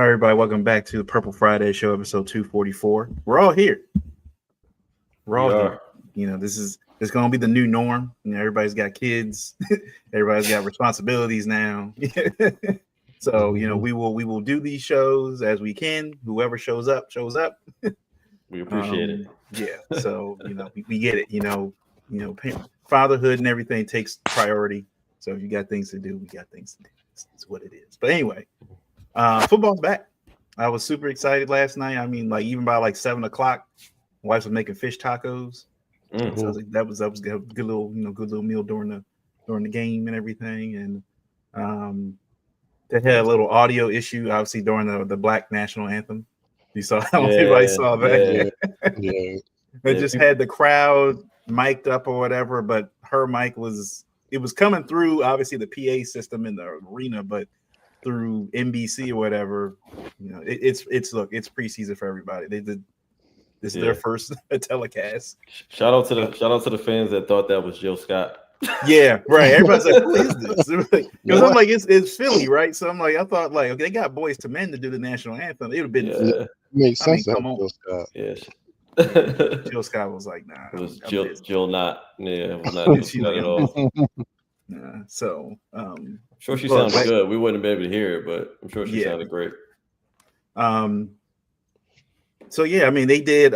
right, everybody, welcome back to the Purple Friday Show, episode 244. We're all here. We're all here. You know, this is going to be the new norm. You know, everybody's got kids. Everybody's got responsibilities now. So, you know, we will do these shows as we can. Whoever shows up, shows up. We appreciate it. Yeah. So, you know, we get it. You know, fatherhood and everything takes priority. So if you got things to do, we got things to do. That's what it is. But anyway, football's back. I was super excited last night. I mean, like even by like 7 o'clock, my wife was making fish tacos. So I was like, that was a good little meal during the game and everything. And they had a little audio issue, obviously during the Black National Anthem. You saw how everybody saw that. Yeah. They just had the crowd mic'd up or whatever, but her mic was coming through obviously the PA system in the arena, but through NBC or whatever, you know, it's preseason for everybody. This is their first telecast. Shout out to the fans that thought that was Jill Scott. Yeah, right. Everybody's like, who is this? Because I'm like, it's Philly, right? So I'm like, I thought like, okay, they got Boys to Men to do the national anthem. It would have been makes sense. Come on. Yeah. Jill Scott was like, nah. It was Jill not. Yeah, it was not Jill Scott at all. So I'm sure she sounded good. We wouldn't be able to hear it, but I'm sure she sounded great. So yeah, I mean they did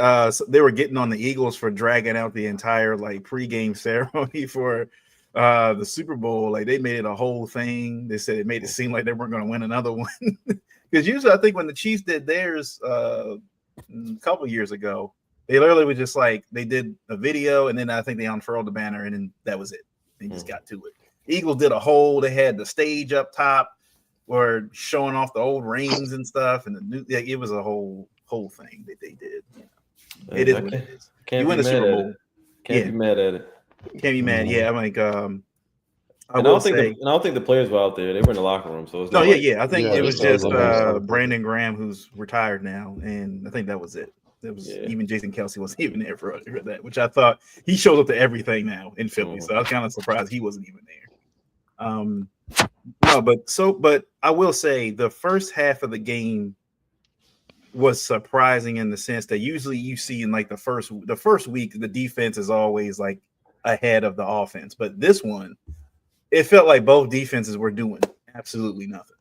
they were getting on the Eagles for dragging out the entire like pregame ceremony for the Super Bowl. Like they made it a whole thing. They said it made it seem like they weren't going to win another one. Because usually I think when the Chiefs did theirs a couple years ago, they literally was just like they did a video and then I think they unfurled the banner and then that was it. They just got to it. Eagles did a whole. They had the stage up top, or showing off the old rings and stuff, and the new. Yeah, it was a whole thing that they did. You know, it is what it is. You win the Super Bowl. Can't be mad at it. Can't be mad. Yeah, I'm like, I don't think the players were out there. They were in the locker room. So it's no, I think it was just Brandon Graham, who's retired now, and I think that was it. It was even Jason Kelsey wasn't even there for that, which I thought he shows up to everything now in Philly. So I was kind of surprised he wasn't even there. But I will say the first half of the game was surprising in the sense that usually you see in like the first week the defense is always like ahead of the offense, but this one it felt like both defenses were doing absolutely nothing.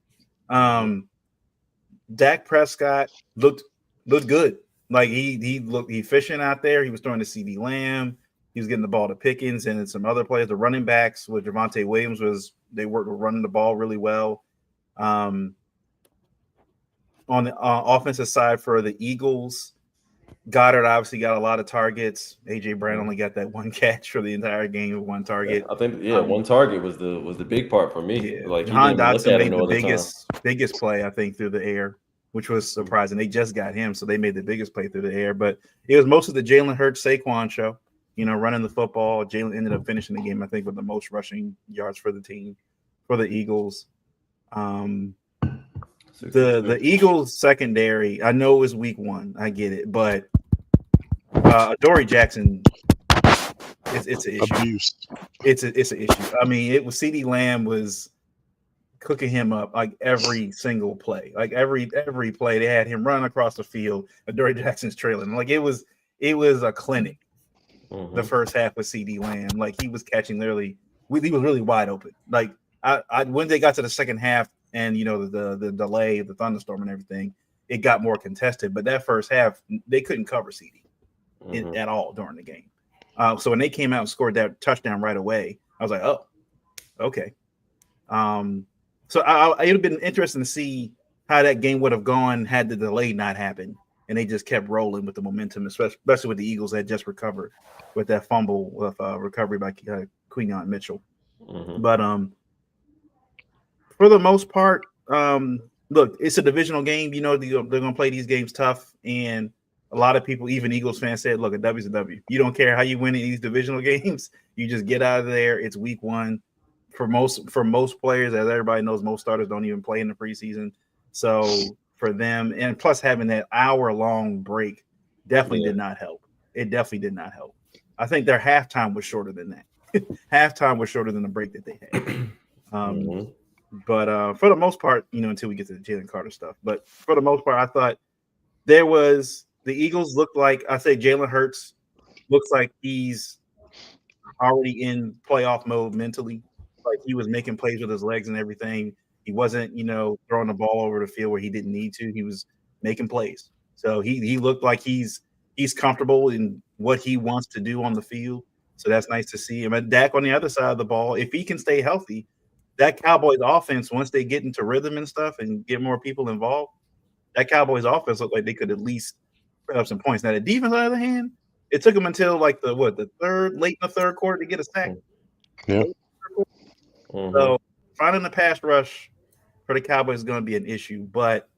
Dak Prescott looked good. Like he looked efficient out there. He was throwing to CD Lamb. He was getting the ball to Pickens and some other players. The running backs with Javonte Williams they worked with running the ball really well. On the offensive side for the Eagles, Goddard obviously got a lot of targets. AJ Brown only got that one catch for the entire game with one target. I think one target was the big part for me. Yeah. Like Jahan Dotson made the biggest play I think through the air, which was surprising. They just got him, so they made the biggest play through the air. But it was most of the Jalen Hurts Saquon show. You know, running the football. Jalen ended up finishing the game, I think, with the most rushing yards for the team, for the Eagles. The Eagles secondary, I know it was week 1. I get it. But Adoree Jackson, it's an issue. Abuse. It's an issue. I mean, it was CD Lamb was cooking him up like every single play. Like every play, they had him run across the field. Adoree Jackson's trailing. Like it was a clinic. The first half with CD Lamb, like he was catching literally, he was really wide open. Like I when they got to the second half, and you know the delay, the thunderstorm, and everything, it got more contested. But that first half, they couldn't cover CD at all during the game. So when they came out and scored that touchdown right away, I was like, oh, okay. So it would have been interesting to see how that game would have gone had the delay not happened. And they just kept rolling with the momentum, especially with the Eagles that just recovered with that fumble with recovery by Quinyon Mitchell. But for the most part, look, it's a divisional game. You know, they're going to play these games tough. And a lot of people, even Eagles fans, said, look, a W is a W. You don't care how you win in these divisional games. You just get out of there. It's week 1. For most players, as everybody knows, most starters don't even play in the preseason. So for them, and plus having that hour-long break definitely did not help. It definitely did not help. I think their halftime was shorter than that. Halftime was shorter than the break that they had. But for the most part, until we get to the Jalen Carter stuff, but for the most part, I thought the Eagles looked like, I say Jalen Hurts looks like he's already in playoff mode mentally. Like he was making plays with his legs and everything. He wasn't, throwing the ball over the field where he didn't need to. He was making plays. So he looked like he's comfortable in what he wants to do on the field. So that's nice to see him. And Dak on the other side of the ball, if he can stay healthy, that Cowboys offense, once they get into rhythm and stuff and get more people involved, that Cowboys offense looked like they could at least put up some points. Now the defense, on the other hand, it took them until like late in the third quarter to get a sack. Yeah. So finding the pass rush for the Cowboys is going to be an issue, but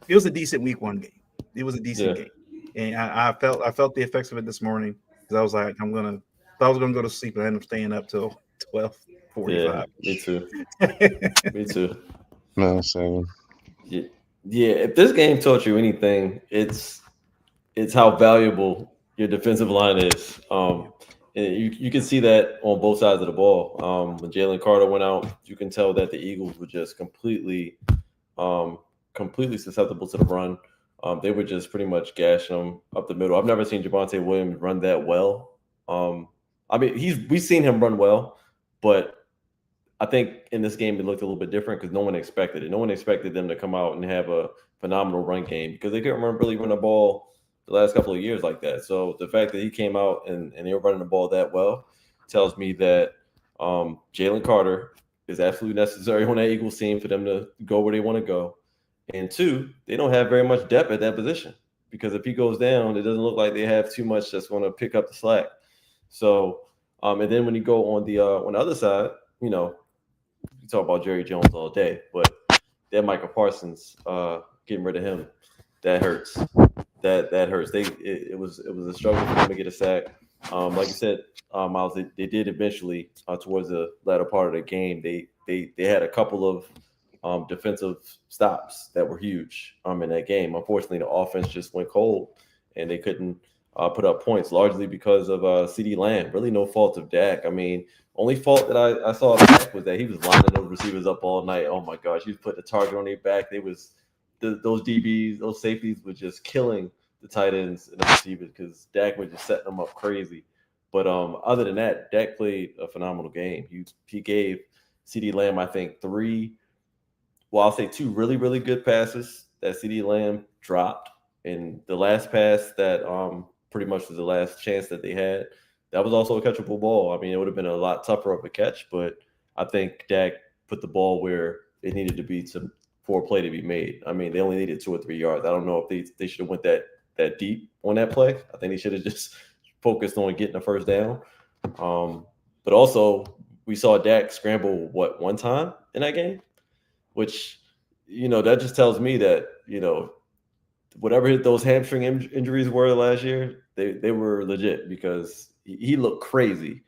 it was a decent week one game. It was a decent game, and I felt the effects of it this morning because I was like, I was gonna go to sleep and I ended up staying up till 12:45. Yeah, me too. Me too. No, same. Yeah, if this game taught you anything, it's how valuable your defensive line is. And you can see that on both sides of the ball. When Jalen Carter went out, you can tell that the Eagles were just completely susceptible to the run. They were just pretty much gashing them up the middle. I've never seen Javonte Williams run that well. I mean, we've seen him run well, but I think in this game it looked a little bit different because no one expected it. No one expected them to come out and have a phenomenal run game because they couldn't really run the ball the last couple of years like that. So the fact that he came out and they were running the ball that well tells me that Jalen Carter is absolutely necessary on that Eagles team for them to go where they want to go. And two, they don't have very much depth at that position because if he goes down, it doesn't look like they have too much that's going to pick up the slack. So, and then when you go on the other side, you talk about Jerry Jones all day, but that Micah Parsons getting rid of him, that hurts. That hurts. It was a struggle for them to get a sack. Like you said, Miles, they did eventually towards the latter part of the game. They had a couple of defensive stops that were huge in that game. Unfortunately, the offense just went cold and they couldn't put up points, largely because of CeeDee Lamb. Really, no fault of Dak. I mean, only fault that I saw of Dak was that he was lining those receivers up all night. Oh my gosh, he was putting the target on their back. Those DBs, those safeties were just killing the tight ends and the receivers because Dak was just setting them up crazy. But other than that, Dak played a phenomenal game. He gave CeeDee Lamb, I think, I'll say two really, really good passes that CeeDee Lamb dropped. And the last pass that pretty much was the last chance that they had, that was also a catchable ball. I mean, it would have been a lot tougher of a catch, but I think Dak put the ball where it needed to be for a play to be made. I mean, they only needed 2 or 3 yards. I don't know if they should have went that deep on that play. I think they should have just focused on getting the first down. But also, we saw Dak scramble, one time in that game? Which, that just tells me that, whatever those hamstring injuries were last year, they were legit because he looked crazy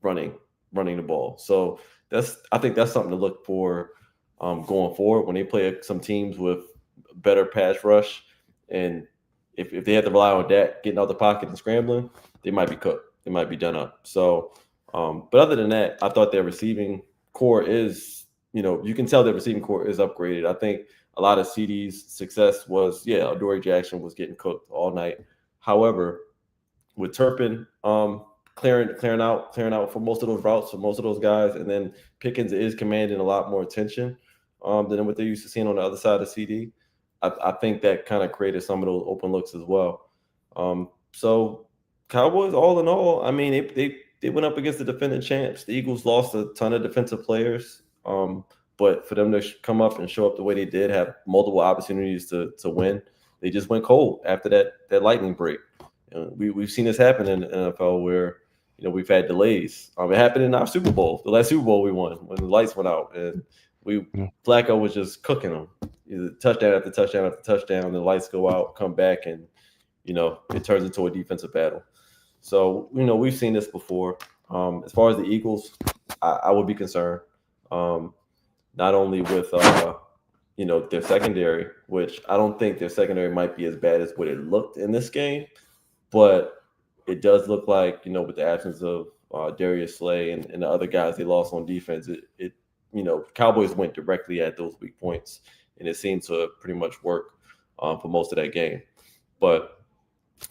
running the ball. So I think that's something to look for going forward when they play some teams with better pass rush. And if they have to rely on Dak getting out the pocket and scrambling, they might be cooked. They might be done up. So, but other than that, I thought their receiving core is, you can tell their receiving core is upgraded. I think a lot of CD's success was, Adoree Jackson was getting cooked all night. However, with Turpin clearing out for most of those routes for most of those guys, and then Pickens is commanding a lot more attention than what they're used to seeing on the other side of CD. I think that kind of created some of those open looks as well. So Cowboys, all in all, I mean, they went up against the defending champs. The Eagles lost a ton of defensive players, but for them to come up and show up the way they did, have multiple opportunities to win, they just went cold after that lightning break. We've seen this happen in the NFL where we've had delays. It happened in our Super Bowl, the last Super Bowl we won, when the lights went out and Flacco was just cooking them. Either touchdown after touchdown after touchdown, the lights go out, come back, and it turns into a defensive battle. So we've seen this before. As far as the Eagles, I would be concerned, not only with their secondary, which I don't think their secondary might be as bad as what it looked in this game, but it does look like with the absence of Darius Slay and the other guys they lost on defense, it Cowboys went directly at those weak points, and it seemed to pretty much work for most of that game. But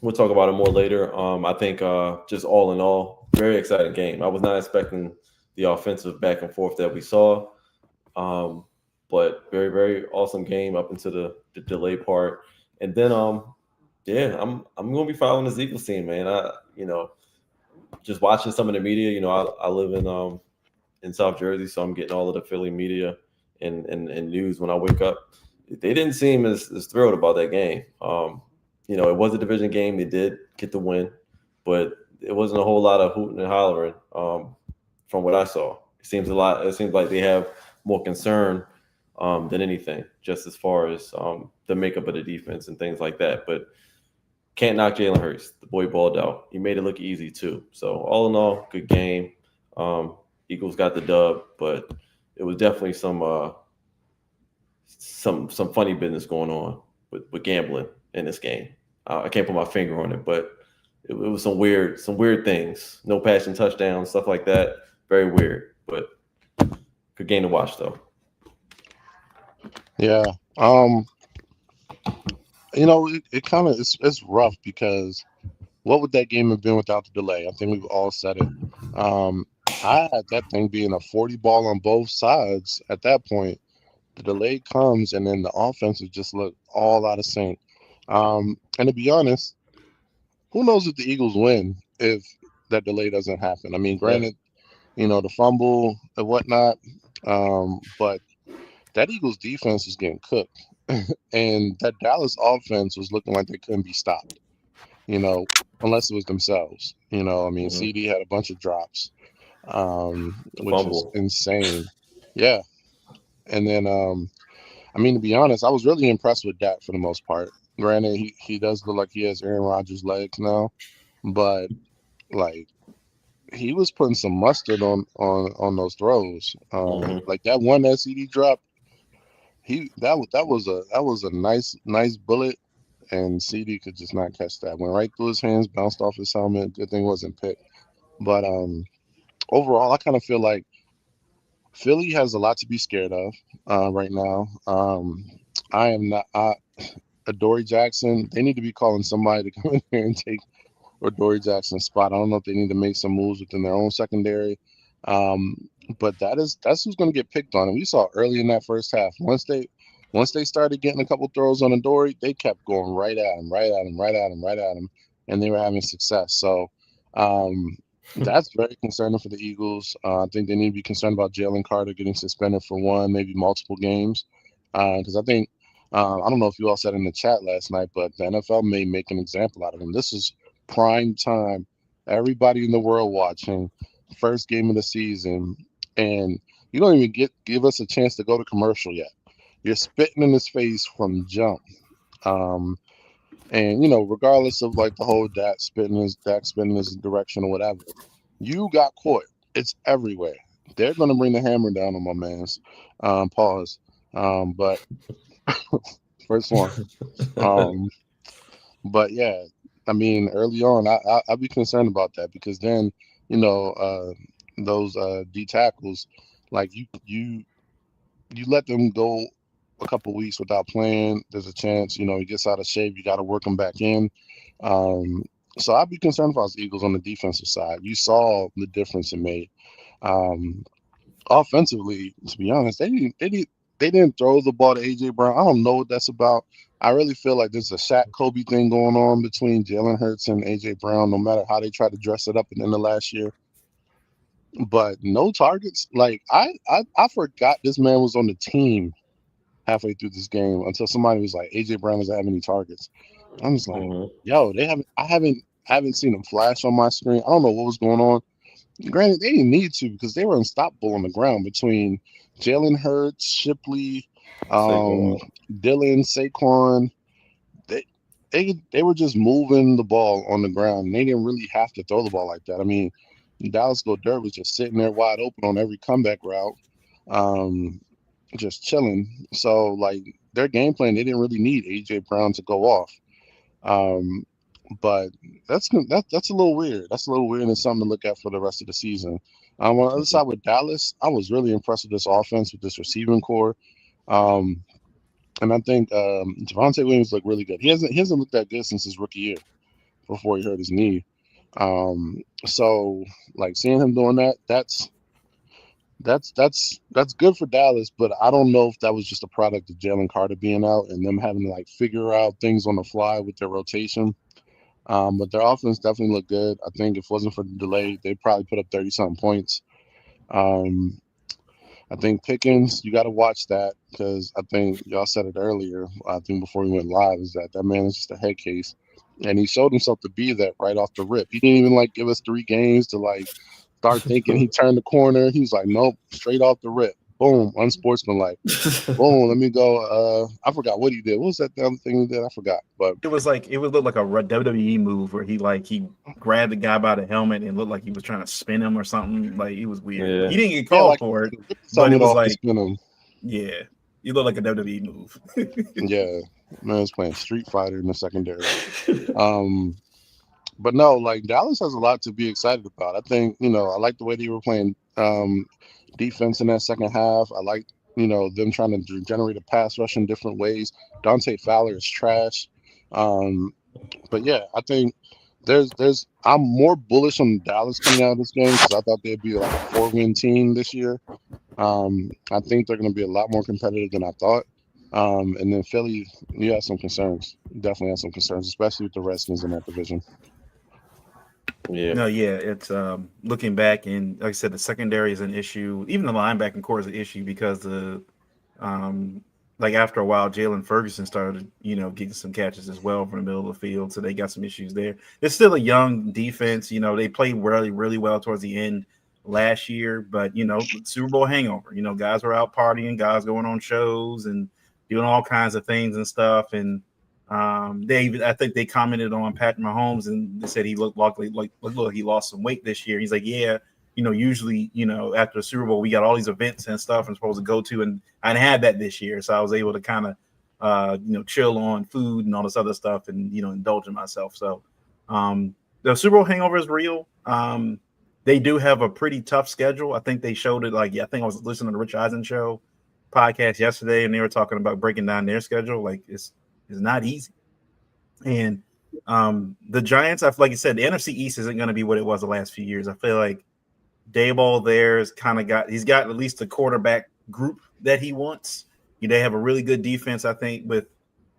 we'll talk about it more later. I think just all in all, very exciting game. I was not expecting the offensive back and forth that we saw, but very, very awesome game up into the delay part. And then, yeah, I'm gonna be following the Eagles team, man. Just watching some of the media. I live in South Jersey, so I'm getting all of the Philly media and news when I wake up. They didn't seem as thrilled about that game. It was a division game. They did get the win, but it wasn't a whole lot of hooting and hollering from what I saw. It seems like they have more concern than anything, just as far as the makeup of the defense and things like that. But can't knock Jalen Hurts. The boy balled out. He made it look easy too. So all in all, good game. Eagles got the dub, but it was definitely some funny business going on with gambling in this game. I can't put my finger on it, but it was some weird things. No passing touchdowns, stuff like that. Very weird, but good game to watch though. Yeah. It kind of it's rough because what would that game have been without the delay? I think we've all said it. I had that thing being a 40 ball on both sides at that point. The delay comes, and then the offenses just look all out of sync. And to be honest, who knows if the Eagles win if that delay doesn't happen? I mean, granted, the fumble and whatnot, but that Eagles defense is getting cooked, and that Dallas offense was looking like they couldn't be stopped. Unless it was themselves. I mean, Mhm. CD had a bunch of drops, which fumble. is insane. Yeah, and then I mean, to be honest, I was really impressed with Dak for the most part. Granted, he does look like he has Aaron Rodgers' legs now, but like he was putting some mustard on those throws. Mhm. Like that one SED drop, that was a nice bullet, and CD could just not catch that. Went right through his hands, bounced off his helmet. Good thing it wasn't picked. But overall, I kind of feel like Philly has a lot to be scared of right now. I am not. Adoree Jackson, they need to be calling somebody to come in here and take Adoree Jackson's spot. I don't know if they need to make some moves within their own secondary. But that's who's going to get picked on. And we saw early in that first half, once they started getting a couple throws on Adoree, they kept going right at him, and they were having success. So that's very concerning for the Eagles. I think they need to be concerned about Jalen Carter getting suspended for one, maybe multiple games, because I think. I don't know if you all said in the chat last night, but the NFL may make an example out of him. This is prime time. Everybody in the world watching. First game of the season. And you don't even give us a chance to go to commercial yet. You're spitting in his face from jump. And, regardless of like the whole Dak spitting his direction or whatever, you got caught. It's everywhere. They're going to bring the hammer down on my man's. Pause. But first one. But yeah, I mean, early on, I'd be concerned about that because then, those D tackles, like you let them go a couple weeks without playing. There's a chance, he gets out of shape. You got to work him back in. So I'd be concerned about the Eagles on the defensive side. You saw the difference it made. Offensively, to be honest, they didn't throw the ball to AJ Brown. I don't know what that's about. I really feel like there's a Shaq Kobe thing going on between Jalen Hurts and AJ Brown, no matter how they try to dress it up in the last year. But no targets. Like I forgot this man was on the team halfway through this game until somebody was like, AJ Brown doesn't have any targets. I'm just like, yo, I haven't seen him flash on my screen. I don't know what was going on. Granted, they didn't need to because they were unstoppable on the ground between Jalen Hurts, Shipley, Dylan, Saquon. They were just moving the ball on the ground. And they didn't really have to throw the ball like that. I mean, Dallas Goedert was just sitting there wide open on every comeback route, just chilling. So, like, their game plan, they didn't really need A.J. Brown to go off. but that's a little weird. That's a little weird and something to look at for the rest of the season. On the other side with Dallas, I was really impressed with this offense, with this receiving core. Um, and I think Javonte Williams looked really good. He hasn't looked that good since his rookie year before he hurt his knee. So like seeing him doing that, that's good for Dallas, but I don't know if that was just a product of Jalen Carter being out and them having to like figure out things on the fly with their rotation. But their offense definitely looked good. I think if it wasn't for the delay, they'd probably put up 30-something points. Um, I think Pickens, you got to watch that because I think y'all said it earlier. I think before we went live, is that man is just a head case, and he showed himself to be that right off the rip. He didn't even like give us 3 games to like start thinking he turned the corner. He was like, nope, straight off the rip, boom, unsportsmanlike. Boom, let me go. I forgot what he did. What was that the other thing he did? I forgot. But it would look like a WWE move where he grabbed the guy by the helmet and looked like he was trying to spin him or something. Like it was weird. Yeah. He didn't get called for it, but it was like, yeah, you look like a WWE move. Yeah, man was playing Street Fighter in the secondary. But no, like Dallas has a lot to be excited about. I think, I like the way they were playing defense in that second half. I like, them trying to generate a pass rush in different ways. Dante Fowler is trash. But yeah, I think I'm more bullish on Dallas coming out of this game because I thought they'd be like a 4-win team this year. I think they're going to be a lot more competitive than I thought. And then Philly, you have some concerns. Definitely have some concerns, especially with the Redskins in that division. Yeah. No, yeah, it's looking back, and like I said, the secondary is an issue. Even the linebacking core is an issue because like after a while, Jalen Ferguson started, getting some catches as well from the middle of the field, so they got some issues there. It's still a young defense. They played really, really well towards the end last year, but Super Bowl hangover. Guys were out partying, guys going on shows and doing all kinds of things and stuff, and I think they commented on Patrick Mahomes and they said he looked like he lost some weight this year. He's like, yeah, usually, after the Super Bowl, we got all these events and stuff I'm supposed to go to, and I didn't have that this year. So I was able to kind of, chill on food and all this other stuff and, indulge in myself. So the Super Bowl hangover is real. They do have a pretty tough schedule. I think they showed it I think I was listening to the Rich Eisen show podcast yesterday, and they were talking about breaking down their schedule. Like it's not easy. And the Giants, like you said, the NFC East isn't going to be what it was the last few years. I feel like Daboll there has he's got at least a quarterback group that he wants. They have a really good defense, I think, with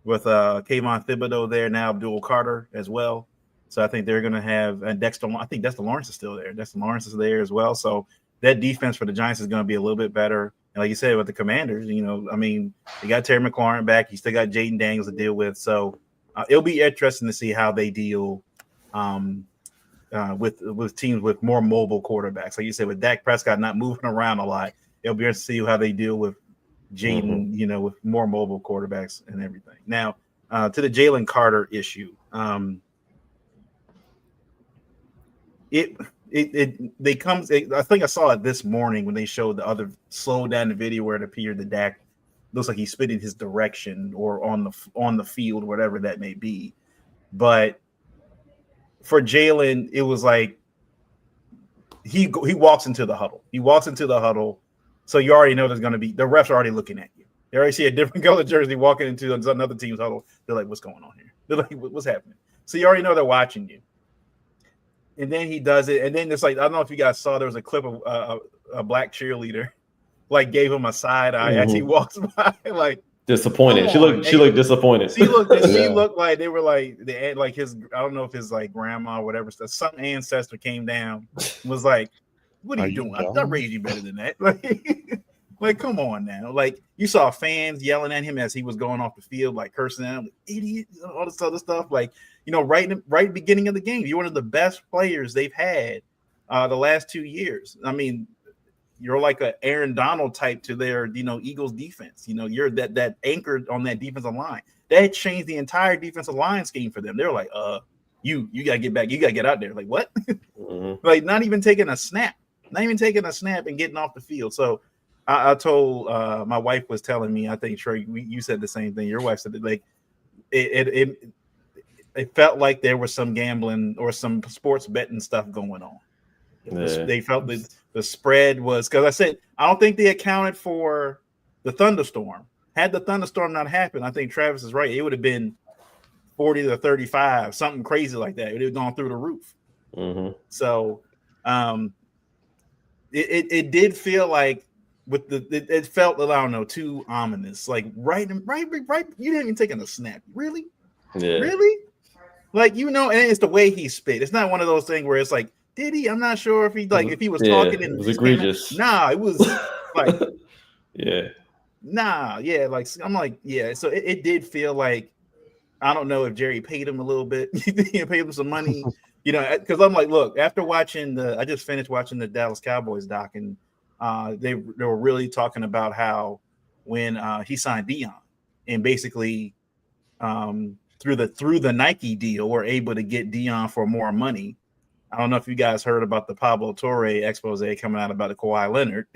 Kayvon Thibodeau there now, Abdul Carter as well. So I think they're going to have and Dexter. I think Dexter Lawrence is still there. Dexter Lawrence is there as well. So that defense for the Giants is going to be a little bit better. And like you said, with the Commanders, they got Terry McLaurin back. You still got Jaden Daniels to deal with. So it'll be interesting to see how they deal with teams with more mobile quarterbacks. Like you said, with Dak Prescott not moving around a lot, it'll be interesting to see how they deal with Jaden, with more mobile quarterbacks and everything. Now, to the Jalen Carter issue, I think I saw it this morning when they showed the other slow down the video where it appeared that Dak looks like he's spit in his direction or on the field, whatever that may be. But for Jalen, it was like he walks into the huddle. He walks into the huddle, so you already know there's going to be the refs are already looking at you. They already see a different color jersey walking into another team's huddle. They're like, "What's going on here?" They're like, "What's happening?" So you already know they're watching you. And then he does it, and then it's like I don't know if you guys saw there was a clip of a black cheerleader, like gave him a side eye as he walks by, like disappointed. She looked disappointed. She looked like they were like his. I don't know if his like grandma or whatever. Some ancestor came down, was like, "What are you doing? I raised you better than that." Like, come on now. Like you saw fans yelling at him as he was going off the field, like cursing at him, like, idiot, all this other stuff. Like, right beginning of the game, you're one of the best players they've had the last 2 years. I mean, you're like a Aaron Donald type to their, Eagles defense. You're that anchored on that defensive line. That changed the entire defensive line scheme for them. They're like, you gotta get back, you gotta get out there. Like what? Like not even taking a snap and getting off the field. So I told my wife was telling me, I think Trey, you said the same thing. Your wife said that like it felt like there was some gambling or some sports betting stuff going on. Yeah. They felt that the spread was, because I said I don't think they accounted for the thunderstorm. Had the thunderstorm not happened, I think Travis is right. It would have been 40 to 35, something crazy like that. It would have gone through the roof. Mm-hmm. So it did feel like with it felt, I don't know, too ominous. Like right. You didn't even take a snap. Really? Yeah. Really? Like, you know, and it's the way he spit. It's not one of those things where it's like, did he? I'm not sure if he if he was talking and it was egregious. Nah, it was like yeah. Nah, yeah, like I'm like, yeah. So it did feel like, I don't know if Jerry paid him a little bit. He paid him some money, you know, because I'm like, look, after watching I just finished watching the Dallas Cowboys doc, and they were really talking about how when he signed Deion, and basically through the Nike deal, we're able to get Deion for more money. I don't know if you guys heard about the Pablo Torre expose coming out about the Kawhi Leonard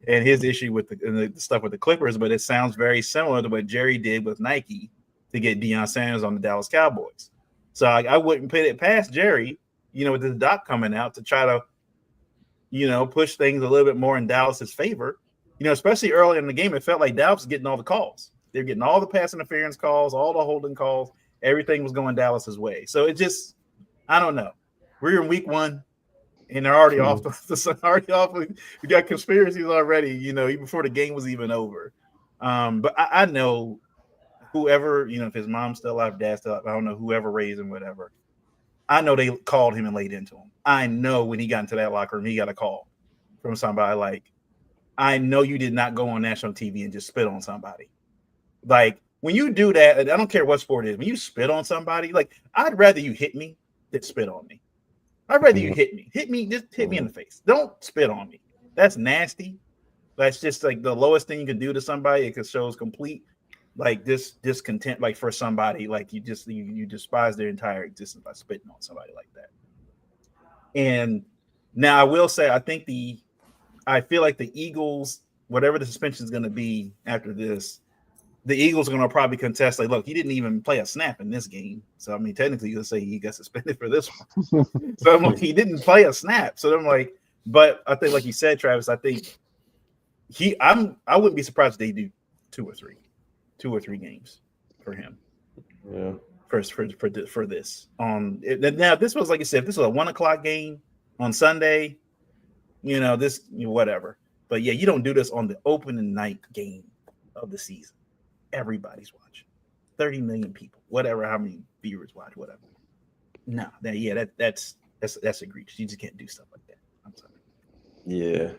and his issue with the stuff with the Clippers, but it sounds very similar to what Jerry did with Nike to get Deion Sanders on the Dallas Cowboys. So I wouldn't put it past Jerry, you know, with this doc coming out, to try to, you know, push things a little bit more in Dallas's favor. You know, especially early in the game, it felt like Dallas was getting all the calls. They're getting all the pass interference calls, all the holding calls. Everything was going Dallas's way. So it just, I don't know. We're in week 1, and they're already off. We got conspiracies already, you know, even before the game was even over. But I know whoever, you know, if his mom's still alive, dad's still alive, I don't know, whoever raised him, whatever. I know they called him and laid into him. I know when he got into that locker room, he got a call from somebody like, I know you did not go on national TV and just spit on somebody. Like, when you do that, I don't care what sport it is, when you spit on somebody, like, I'd rather you hit me than spit on me. I'd rather you hit me. Just hit me in the face. Don't spit on me. That's nasty. That's just like the lowest thing you can do to somebody. It shows complete, like, this discontent, like, for somebody, like, you despise their entire existence by spitting on somebody like that. And now I will say, I feel like the Eagles, whatever the suspension is going to be after this, the Eagles are going to probably contest, like, look, he didn't even play a snap in this game. So, I mean, technically you'll say he got suspended for this one. So I'm like, he didn't play a snap. So I'm like, but I think, like you said, Travis, I think I wouldn't be surprised if they do 2 or 3 games for him. Yeah. For this. Now this was, like I said, if this was a 1:00 game on Sunday, you know, this, you know, whatever. But yeah, you don't do this on the opening night game of the season. Everybody's watching. 30 million people, whatever, how many viewers watch, whatever. No, that's egregious. You just can't do stuff like that. I'm sorry. Yeah,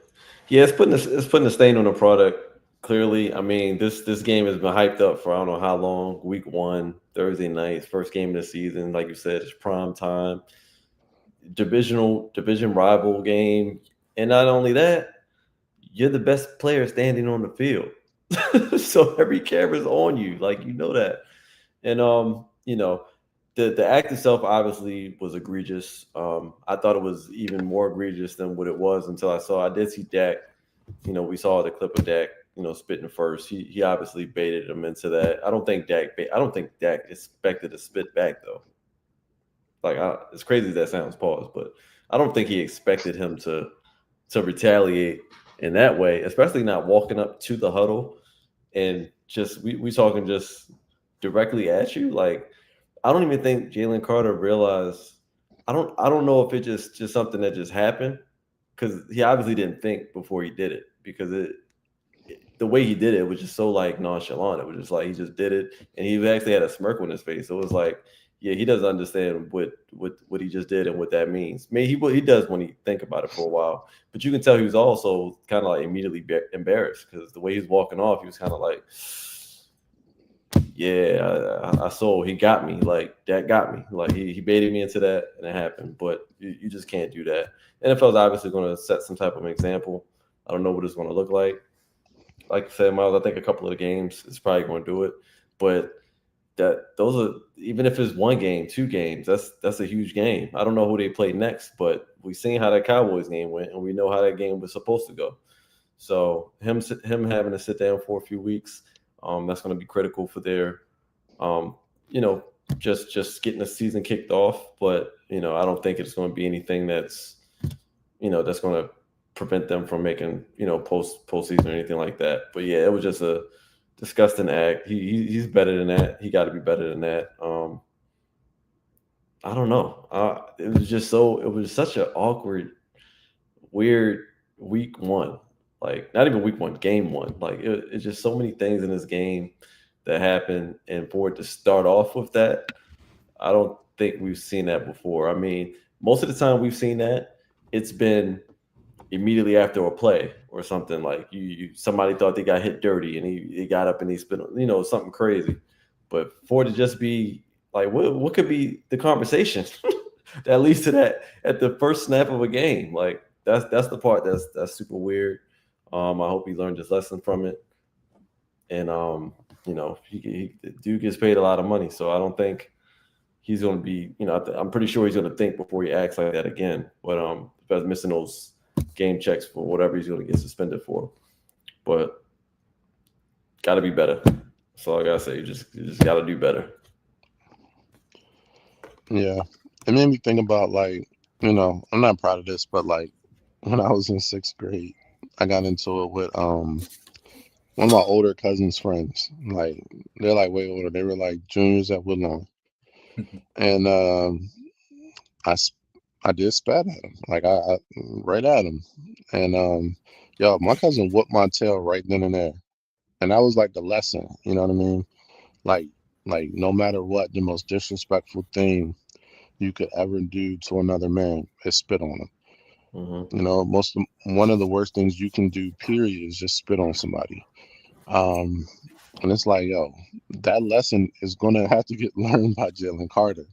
it's putting a stain on the product. Clearly, I mean, this game has been hyped up for I don't know how long. Week 1, Thursday night, first game of the season. Like you said, it's prime time. Division rival game, and not only that, you're the best player standing on the field. So every camera's on you, like, you know that. And you know, the act itself obviously was egregious. I thought it was even more egregious than what it was until I did see Dak. You know, we saw the clip of Dak, you know, spitting first. He obviously baited him into that. I don't think Dak expected to spit back though. Like, as crazy as that sounds, pause, but I don't think he expected him to retaliate in that way, especially not walking up to the huddle and just we talking just directly at you. Like, I don't even think Jalen Carter realized. I don't know if it just something that just happened, because he obviously didn't think before he did it, because the way he did it was just so, like, nonchalant. It was just like he just did it, and he actually had a smirk on his face. So it was like, yeah, he doesn't understand what he just did and what that means. I mean, he does when he think about it for a while, but you can tell he was also kind of like immediately embarrassed, because the way he's walking off, he was kind of like, yeah, I saw, he got me, like, that got me, like, he baited me into that, and it happened. But you just can't do that. NFL's obviously going to set some type of example. I don't know what it's going to look like. Like I said, Miles, I think a couple of the games is probably going to do it, but those are, even if it's 1 game, 2 games, that's a huge game. I don't know who they play next, but we've seen how that Cowboys game went, and we know how that game was supposed to go. So him having to sit down for a few weeks, that's going to be critical for their, you know, just getting the season kicked off. But I don't think it's going to be anything that's that's going to prevent them from making postseason or anything like that. But yeah, it was just a disgusting act. He's better than that. He got to be better than that. I don't know. It was such an awkward, weird week one. Like not even week one, game one. Like it's just so many things in this game that happened, and for it to start off with that, I don't think we've seen that before. I mean, most of the time we've seen that, it's been immediately after a play or something. Like somebody thought they got hit dirty and he got up and he spit, something crazy. But for it to just be like, what could be the conversation that leads to that at the first snap of a game? Like that's the part that's super weird. I hope he learned his lesson from it. And the dude gets paid a lot of money, so I don't think he's going to be. I'm pretty sure he's going to think before he acts like that again. But if I was missing those game checks for whatever he's going to get suspended for, but got to be better. That's all I gotta say. You just got to do better. Yeah, it made me think about I'm not proud of this, but like when I was in 6th grade, I got into it with one of my older cousins' friends. Like they're like way older. They were like juniors at Woodlawn, and I did spat at him, like I right at him, and my cousin whooped my tail right then and there, and that was like the lesson. You know what I mean? Like no matter what, the most disrespectful thing you could ever do to another man is spit on him. Mm-hmm. One of the worst things you can do, period, is just spit on somebody. And it's like, that lesson is going to have to get learned by Jalen Carter.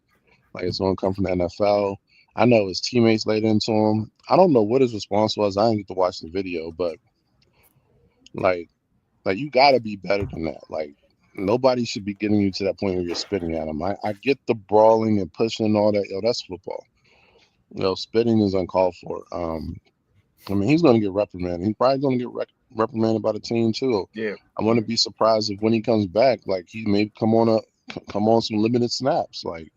Like, it's going to come from the NFL. I know his teammates laid into him. I don't know what his response was. I didn't get to watch the video, but like you got to be better than that. Like, nobody should be getting you to that point where you're spitting at him. I get the brawling and pushing and all that. That's football. Spitting is uncalled for. I mean, he's going to get reprimanded. He's probably going to get reprimanded by the team too. Yeah. I wouldn't be surprised if when he comes back, like he may come on some limited snaps. Like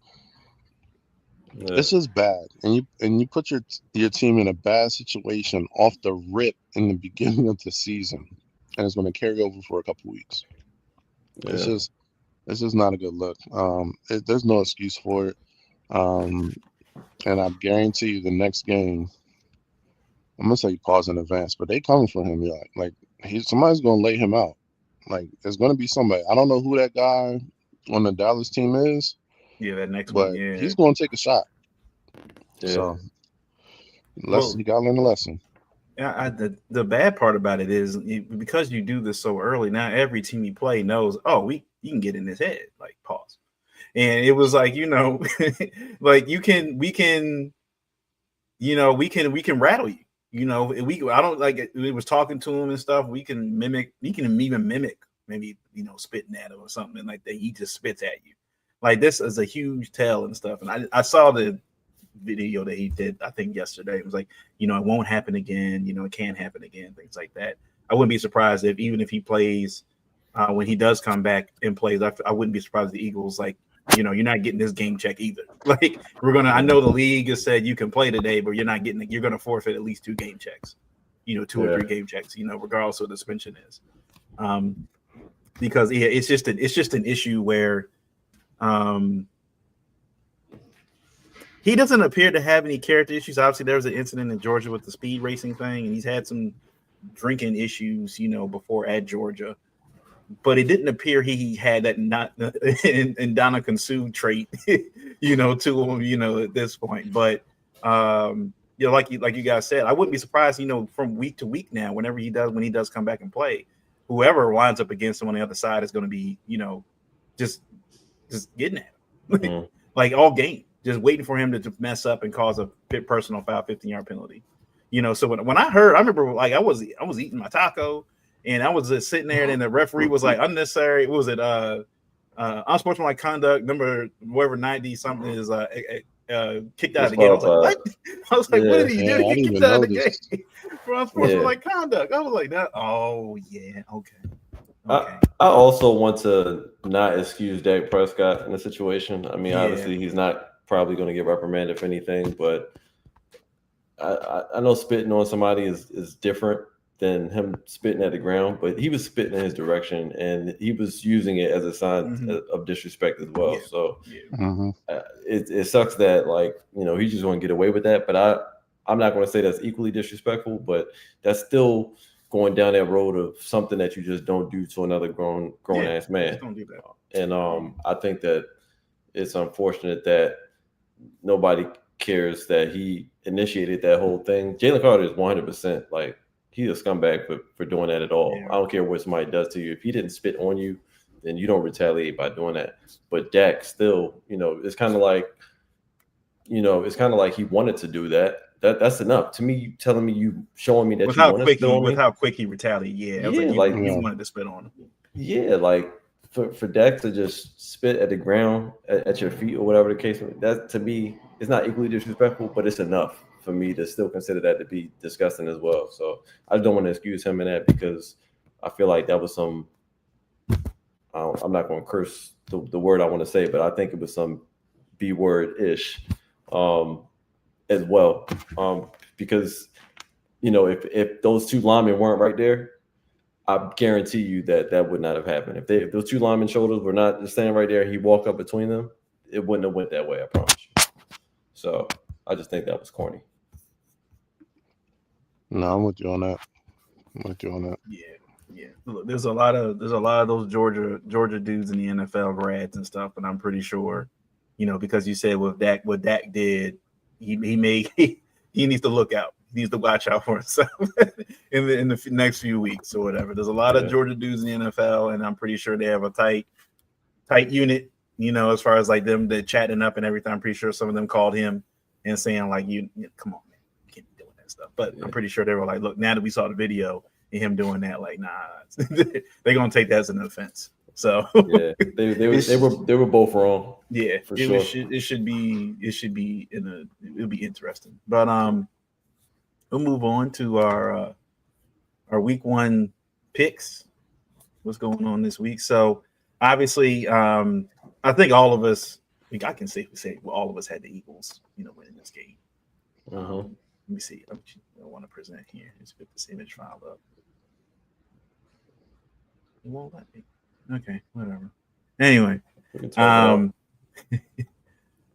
This is bad, and you put your team in a bad situation off the rip in the beginning of the season, and it's going to carry over for a couple weeks. Yeah. It's just not a good look. There's no excuse for it. And I guarantee you, the next game, I'm gonna say pause in advance, but they coming for him. Yeah, like somebody's gonna lay him out. Like there's gonna be somebody. I don't know who that guy on the Dallas team is. Yeah, that next but one. Yeah, he's gonna take a shot. Yeah. So you gotta learn the lesson. Yeah, the bad part about it is because you do this so early. Now every team you play knows. Oh, you can get in his head. Like pause. And it was like, like we can rattle you. I don't like it was talking to him and stuff. We can even mimic maybe, spitting at him or something like that. He just spits at you. Like this is a huge tell and stuff. And I saw the video that he did, I think yesterday. It was like, it won't happen again. It can't happen again. Things like that. I wouldn't be surprised even if he plays when he does come back and plays. I wouldn't be surprised if the Eagles you're not getting this game check either. Like I know the league has said you can play today, but you're not getting it. You're going to forfeit at least 2 game checks, 2 or 3 game checks, regardless of what the suspension is. Because it's just an issue where he doesn't appear to have any character issues. Obviously there was an incident in Georgia with the speed racing thing, and he's had some drinking issues, before at Georgia. But it didn't appear he had that not in Donna Sue trait, to him, at this point. But like you guys said, I wouldn't be surprised, from week to week now, when he does come back and play, whoever winds up against him on the other side is going to be, just getting at him, Mm-hmm. like all game, just waiting for him to mess up and cause a personal foul, 15-yard penalty. So when I remember, like I was eating my taco. And I was just sitting there, and the referee was like, unnecessary. What was it? Unsportsmanlike conduct, number whatever 90 something is kicked out of the game. I was like, what? I was like, what did he do? He kicked out of the game for unsportsmanlike conduct. I was like, that. Oh yeah, okay. Okay. I also want to not excuse Dak Prescott in the situation. I mean, Yeah. obviously, he's not probably going to get reprimanded for anything, but I know spitting on somebody is different than him spitting at the ground, but he was spitting in his direction and he was using it as a sign of disrespect as well. Yeah. So Mm-hmm. it sucks that, like, you know, he's just going to get away with that. But I'm not going to say that's equally disrespectful, but that's still going down that road of something that you just don't do to another grown ass man. Just don't do that. And I think that it's unfortunate that nobody cares that he initiated that whole thing. Jalen Carter is 100% like, he's a scumbag for doing that at all. Yeah. I don't care what somebody does to you. If he didn't spit on you, then you don't retaliate by doing that. But Dak still, you know, it's kind of like he wanted to do that. That's enough. To me, telling me, you showing me that with you want to spit on me. how quick he retaliated. Yeah, I was like, you wanted to spit on him. Yeah, like for Dak to just spit at the ground at your feet or whatever the case, that to me is not equally disrespectful, but it's enough for me to still consider that to be disgusting as well. So I don't want to excuse him in that, because I feel like that was some, I'm not going to curse the word I want to say, but I think it was some B word ish as well. Because, you know, if those two linemen weren't right there, I guarantee you that would not have happened. If those two linemen shoulders were not just standing right there and he walked up between them, it wouldn't have went that way, I promise you. So I just think that was corny. No, I'm with you on that. Yeah. Look, there's a lot of those Georgia dudes in the NFL grads and stuff, and I'm pretty sure, you know, because you said what Dak did, he needs to look out. He needs to watch out for himself in the next few weeks or whatever. There's a lot of Georgia dudes in the NFL, and I'm pretty sure they have a tight unit, you know, as far as like them chatting up and everything. I'm pretty sure some of them called him and saying like, you come on, man, you can't be doing that stuff. But I'm pretty sure they were like, look, now that we saw the video and him doing that, like, nah, they're gonna take that as an offense. So yeah, they were both wrong. Yeah, for sure. It should be it'll be interesting. But we'll move on to our week one picks. What's going on this week? So obviously, I think all of us, I can safely say, all of us had the Eagles, you know, winning this game. Let me see. I want to present here. Let's get this image file up. It won't let me. Okay, whatever. Anyway, so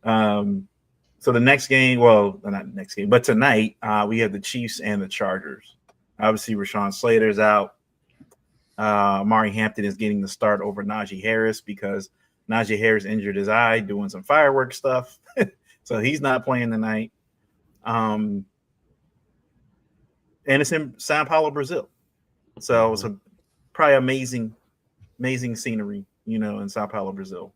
the next game, well, not next game, but tonight, we have the Chiefs and the Chargers. Obviously, Rashawn Slater's out. Amari Hampton is getting the start over Najee Harris because Najee Harris injured his eye doing some fireworks stuff. So he's not playing tonight. And it's in Sao Paulo, Brazil. So it's probably amazing scenery, you know, in Sao Paulo, Brazil.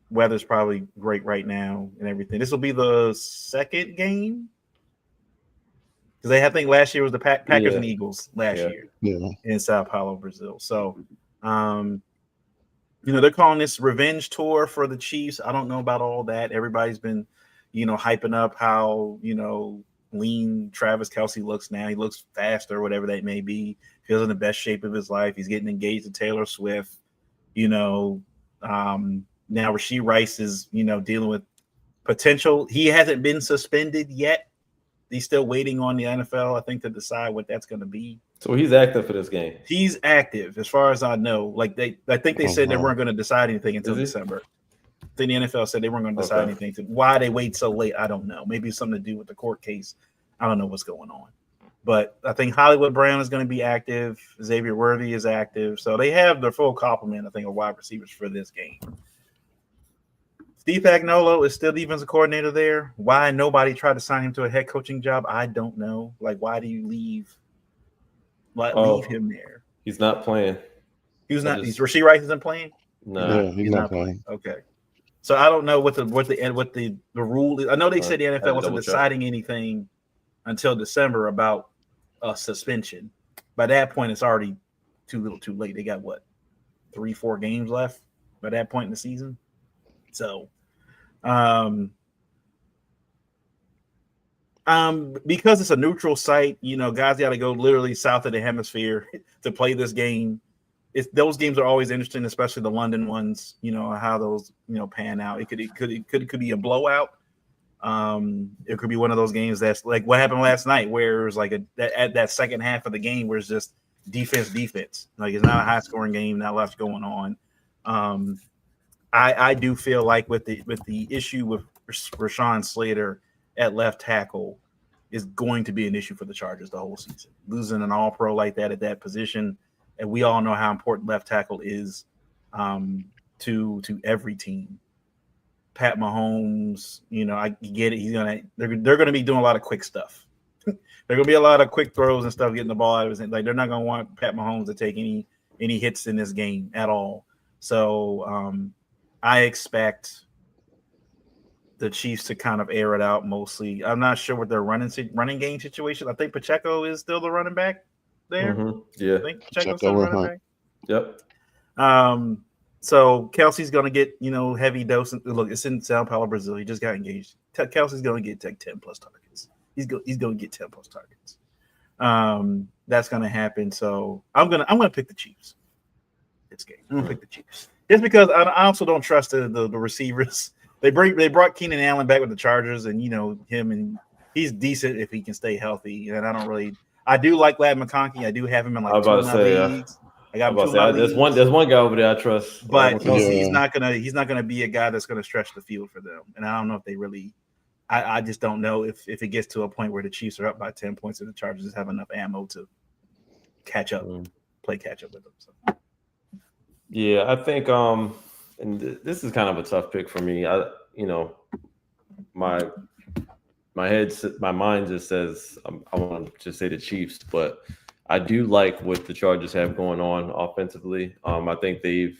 Weather's probably great right now and everything. This will be the second game, because I think last year was the Packers and Eagles last year in Sao Paulo, Brazil. So, you know, they're calling this revenge tour for the Chiefs. I don't know about all that. Everybody's been, you know, hyping up how, you know, lean Travis Kelce looks now. He looks faster, whatever that may be. Feels in the best shape of his life. He's getting engaged to Taylor Swift. You know, now Rashee Rice is, you know, dealing with potential. He hasn't been suspended yet. He's still waiting on the NFL, I think, to decide what that's going to be. So he's active for this game. He's active, as far as I know. Like I think they said they weren't going to decide anything until December. I think the NFL said they weren't going to decide anything. Why they wait so late, I don't know. Maybe it's something to do with the court case. I don't know what's going on. But I think Hollywood Brown is going to be active. Xavier Worthy is active. So they have their full complement, I think, of wide receivers for this game. Steve Spagnuolo is still defensive coordinator there. Why nobody tried to sign him to a head coaching job, I don't know. Like, why do you leave him there? He's not playing. Rashee Rice isn't playing? No, he's not playing. Okay. So I don't know what the rule is. I know they said the NFL wasn't deciding anything until December about a suspension. By that point, it's already too late. They got 3-4 games left by that point in the season. So, Because it's a neutral site, guys got to go literally south of the hemisphere to play this game. Those games are always interesting, especially the London ones. How those pan out. It could be a blowout. It could be one of those games that's like what happened last night, where it was like at that second half of the game where it's just defense. Like it's not a high scoring game, not much going on. I do feel like with the issue with Rashawn Slater at left tackle is going to be an issue for the Chargers the whole season. Losing an all-pro like that at that position, and we all know how important left tackle is to every team. Pat Mahomes, I get it. They're gonna be doing a lot of quick stuff. There gonna be a lot of quick throws and stuff, getting the ball out of his hand. Like they're not gonna want Pat Mahomes to take any hits in this game at all. So I expect the Chiefs to kind of air it out mostly. I'm not sure what their running game situation. I think Pacheco is still the running back there. Mm-hmm. Yeah, I think Pacheco's still the running back. Yep. So Kelsey's gonna get heavy dose. Look, it's in Sao Paulo, Brazil. He just got engaged. Kelsey's gonna get 10+ targets. He's gonna get 10+ targets. That's gonna happen. So I'm gonna pick the Chiefs. This game, I'm gonna pick the Chiefs just because I also don't trust the receivers. They brought Keenan Allen back with the Chargers, and him, and he's decent if he can stay healthy. And I do like Ladd McConkey. I do have him in like 2 of my leagues. I got him 2 of my leagues. There's one guy over there I trust, but he's not gonna be a guy that's gonna stretch the field for them. And I don't know if they really. I just don't know if it gets to a point where the Chiefs are up by 10 points and the Chargers have enough ammo to catch up, play catch up with them. So. Yeah, I think and this is kind of a tough pick for me. My mind just says I want to just say the Chiefs, but I do like what the Chargers have going on offensively. I think they've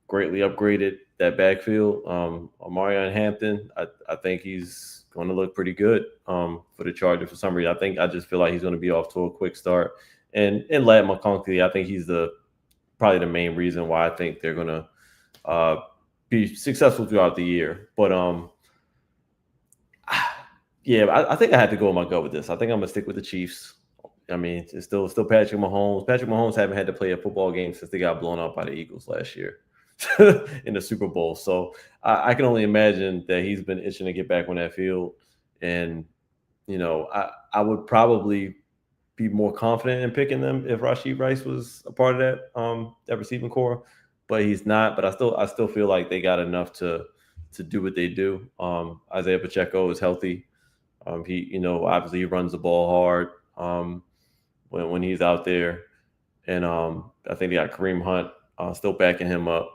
greatly upgraded that backfield. Omarion Hampton, I think he's going to look pretty good for the Chargers for some reason. I just feel like he's going to be off to a quick start. And Ladd McConkey, I think he's probably the main reason why I think they're going to be successful throughout the year. But yeah, I think I had to go with my gut with this. I think I'm going to stick with the Chiefs. I mean, it's still Patrick Mahomes. Patrick Mahomes haven't had to play a football game since they got blown out by the Eagles last year in the Super Bowl. So I can only imagine that he's been itching to get back on that field. And, I would probably be more confident in picking them if Rashee Rice was a part of that receiving core. But he's not. But I still feel like they got enough to do what they do. Isaiah Pacheco is healthy. He obviously he runs the ball hard when he's out there, and I think they got Kareem Hunt still backing him up.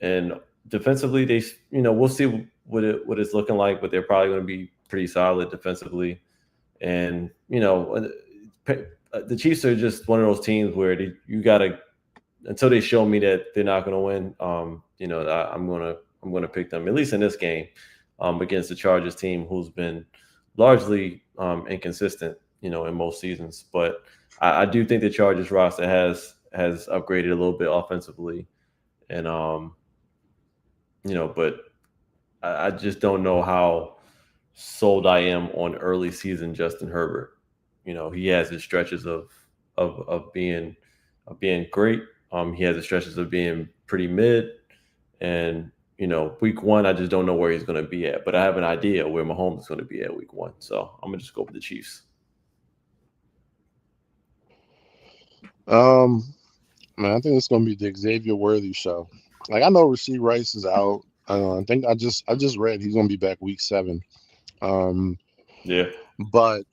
And defensively, they we'll see what it's looking like, but they're probably going to be pretty solid defensively. And the Chiefs are just one of those teams where you gotta, until they show me that they're not going to win. I'm going to pick them at least in this game against the Chargers team, who's been largely inconsistent, in most seasons. But I do think the Chargers roster has upgraded a little bit offensively, and but I just don't know how sold I am on early season Justin Herbert. He has his stretches of being great. He has his stretches of being pretty mid, and week 1, I just don't know where he's going to be at, but I have an idea where Mahomes is going to be at week 1. So I'm going to just go with the Chiefs. Man, I think it's going to be the Xavier Worthy show. Like, I know Rashee Rice is out. I think I just read he's going to be back week 7. Yeah. But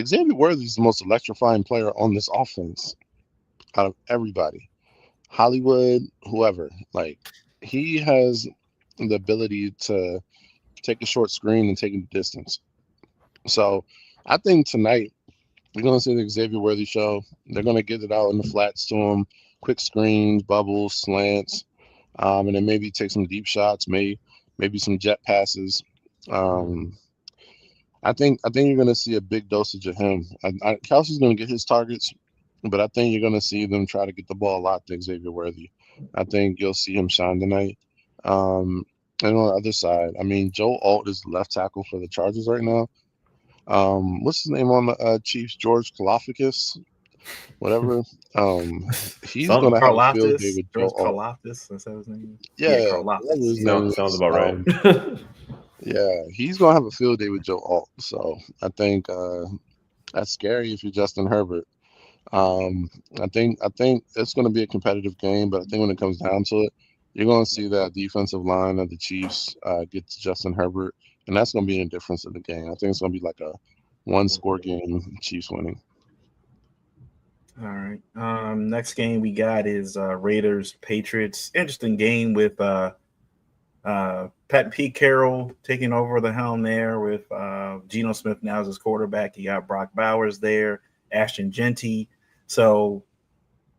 Xavier Worthy is the most electrifying player on this offense out of everybody. Hollywood, whoever. Like, he has the ability to take a short screen and take it a distance. So I think tonight you're going to see the Xavier Worthy show. They're going to get it out in the flats to him, quick screens, bubbles, slants, and then maybe take some deep shots, maybe some jet passes. I think you're going to see a big dosage of him. Kelsey's going to get his targets, but I think you're going to see them try to get the ball a lot to Xavier Worthy. I think you'll see him shine tonight. And on the other side, I mean, Joe Alt is left tackle for the Chargers right now. What's his name on the Chiefs? George Kalafakis, whatever. He's Something gonna have a field day Karlaftis, with Joe George Alt. Karlaftis. That's his name. Yeah, Yeah, whatever Karlaftis. his Yeah. name sounds is. about right. Yeah, he's gonna have a field day with Joe Alt. So I think that's scary if you're Justin Herbert. Um, I think it's going to be a competitive game, but I think when it comes down to it, you're going to see that defensive line of the Chiefs get to Justin Herbert, and that's going to be the difference in the game. I think it's going to be like a one-score game, Chiefs winning. All right. Next game we got is Raiders Patriots. Interesting game with Pete Carroll taking over the helm there with Geno Smith now as his quarterback. You got Brock Bowers there, Ashton Genty. So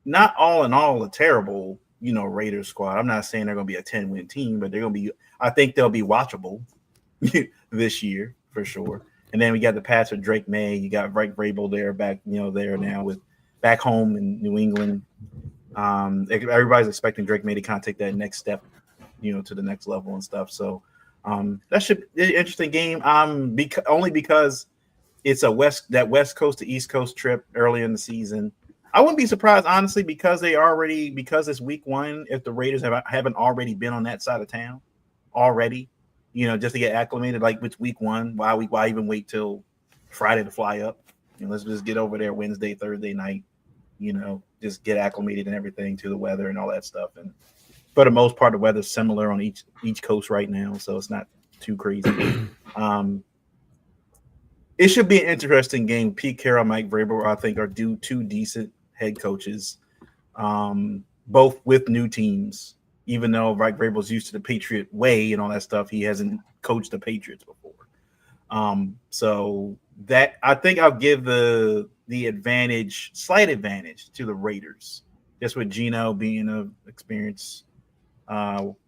not all in all a terrible, Raiders squad. I'm not saying they're going to be a 10-win team, but they're going to be. I think they'll be watchable this year for sure. And then we got the Pats with Drake May. You got Mike Vrabel there back, there now with back home in New England. Everybody's expecting Drake May to kind of take that next step, to the next level and stuff. So that should be an interesting game. Only because it's that West Coast to East Coast trip early in the season. I wouldn't be surprised, honestly, because it's week one, if the Raiders haven't already been on that side of town already, just to get acclimated. Like it's week one. Why even wait till Friday to fly up? Let's just get over there Wednesday, Thursday night. Just get acclimated and everything to the weather and all that stuff. And for the most part, the weather's similar on each coast right now, so it's not too crazy. It should be an interesting game. Pete Carroll, Mike Vrabel, I think, are two decent head coaches, both with new teams. Even though Mike Vrabel's used to the Patriot way and all that stuff, he hasn't coached the Patriots before. So that I think I'll give the slight advantage to the Raiders, just with Geno being an experienced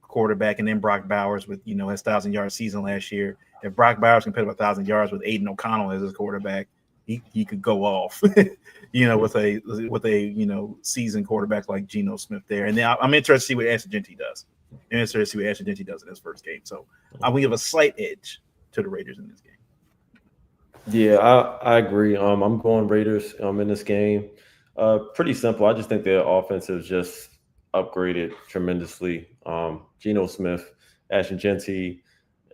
quarterback, and then Brock Bowers with his 1,000-yard season last year. If Brock Bowers can put up 1,000 yards with Aiden O'Connell as his quarterback, he could go off, with a seasoned quarterback like Geno Smith there. And then I'm interested to see what Ashton Genty does. I'm interested to see what Ashton Genty does in his first game. So I will give a slight edge to the Raiders in this game. Yeah, I agree. I'm going Raiders in this game. Pretty simple. I just think their offense is just upgraded tremendously. Geno Smith, Ashton Genty,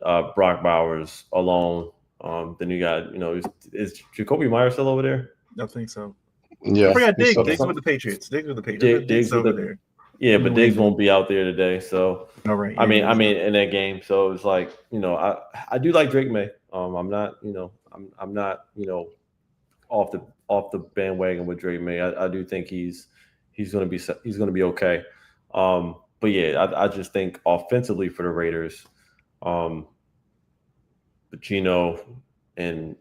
Brock Bowers alone. The new guy, is Jacoby Myers still over there? I think so. Yeah, I forgot Diggs. so. Diggs with the Patriots. Diggs over there. Yeah, but Diggs won't be out there today. So all right. I mean, in that game. So it's like, I do like Drake May. I'm not, I'm not, off the bandwagon with Drake May. I do think he's going to be okay. But yeah, I just think offensively for the Raiders, Geno and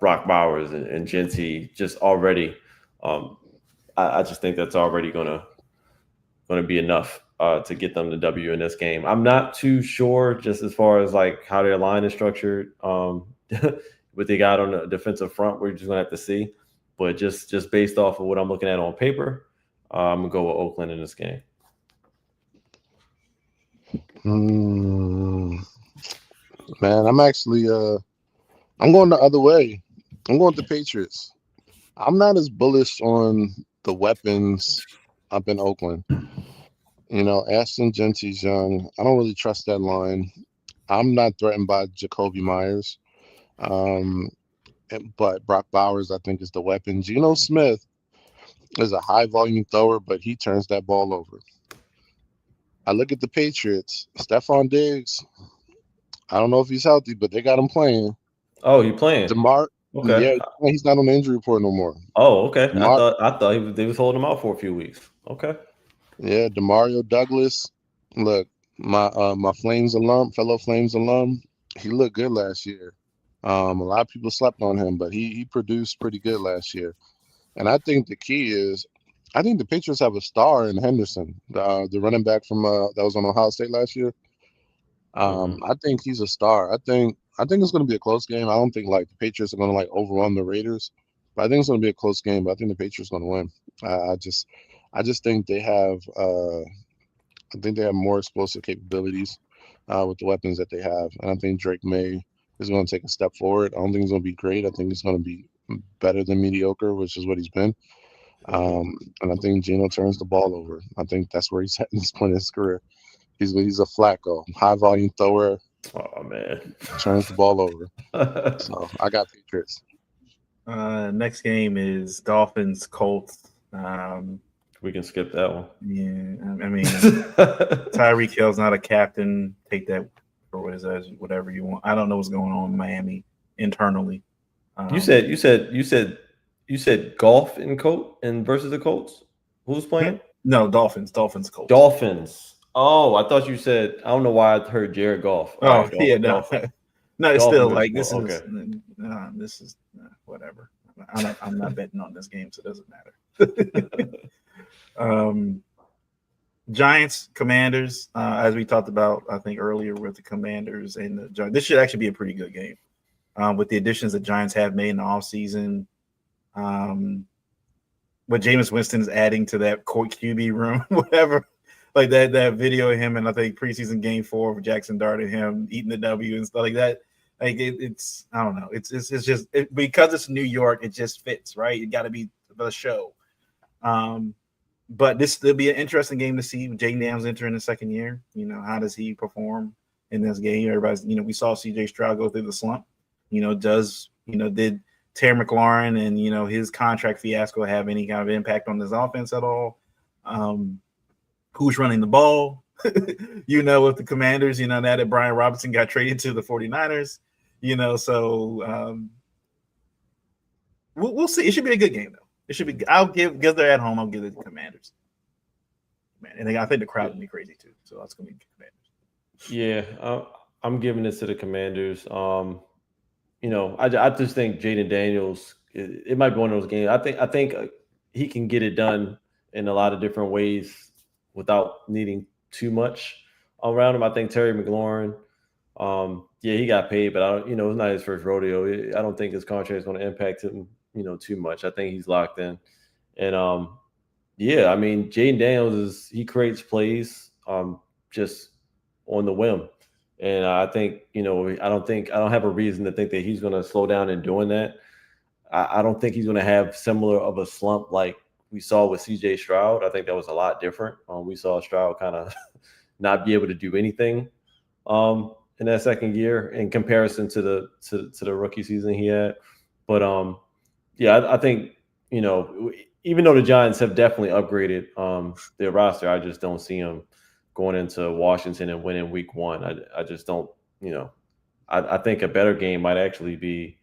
Brock Bowers and Genty just already, I just think that's already going to be enough to get them the W in this game. I'm not too sure just as far as like how their line is structured, what they got on the defensive front. We're just gonna have to see. But just based off of what I'm looking at on paper, I'm gonna go with Oakland in this game. Man, I'm actually I'm going the other way. I'm going with the Patriots. I'm not as bullish on the weapons up in Oakland. Ashton Genty's young. I don't really trust that line. I'm not threatened by Jacoby Myers. But Brock Bowers, I think, is the weapon. Geno Smith is a high volume thrower, but he turns that ball over. I look at the Patriots. Stephon Diggs, I don't know if he's healthy, but they got him playing. Oh, you playing? Okay. Yeah, he's not on the injury report no more. Oh, okay. I thought they was holding him out for a few weeks. Okay. Yeah, Demario Douglas. Look, my Flames alum, fellow Flames alum, he looked good last year. A lot of people slept on him, but he produced pretty good last year. And I think the key is, I think the Patriots have a star in Henderson, the running back from that was on Ohio State last year. I think he's a star. I think it's going to be a close game. I don't think like the Patriots are going to like overrun the Raiders, but I think it's going to be a close game. But I think the Patriots are going to win. I just think they have. I think they have more explosive capabilities. with the weapons that they have. And I think Drake May is going to take a step forward. I don't think he's going to be great. I think he's going to be better than mediocre, which is what he's been. And I think Geno turns the ball over. I think that's where he's at in this point in his career. He's a Flacco, high volume thrower. Oh man, turns the ball over. So I got Patriots. Next game is Dolphins Colts. We can skip that one. Yeah, I mean, Tyreek Hill's not a captain. Take that for what it is, whatever you want. I don't know what's going on in Miami internally. You said golf and Colt and versus the Colts. Who's playing? No, Dolphins. Colts. Dolphins. Oh, I thought you said. I don't know why I heard Jared Goff. Oh, right, yeah, no, no. It's still like this is whatever. I'm not betting on this game, so it doesn't matter. Giants, Commanders. As we talked about, I think earlier with the Commanders and the Giants, this should actually be a pretty good game. With the additions the Giants have made in the offseason, what Jameis Winston is adding to that QB room, whatever. Like that video of him, and I think preseason game 4 of Jackson Dart and him eating the W and stuff like that. Like it's I don't know. It's just because it's New York, it just fits, right? It got to be the show. But this will be an interesting game to see. Jayden Daniels entering the second year. You know, how does he perform in this game? Everybody's, we saw CJ Stroud go through the slump. Did Terry McLaurin and his contract fiasco have any kind of impact on this offense at all? Who's running the ball? With the Commanders, now that Brian Robinson got traded to the 49ers, so we'll see. It should be a good game, though. It should be. I'll give they're at home. I'll give it to the Commanders. Man, and I think the crowd will be crazy too. So that's going to be Commanders. Yeah, I'm giving this to the Commanders. I just think Jayden Daniels. It might be one of those games. I think he can get it done in a lot of different ways without needing too much around him. I think Terry McLaurin. He got paid, but it's not his first rodeo. I don't think his contract is going to impact him, too much. I think he's locked in. And Jayden Daniels he creates plays just on the whim. And I think, I don't have a reason to think that he's going to slow down in doing that. I don't think he's going to have similar of a slump like we saw with CJ Stroud. I think that was a lot different. We saw Stroud kind of not be able to do anything in that second year in comparison to the rookie season he had. But I think, even though the Giants have definitely upgraded their roster, I just don't see them going into Washington and winning week 1. I just don't, I think a better game might actually be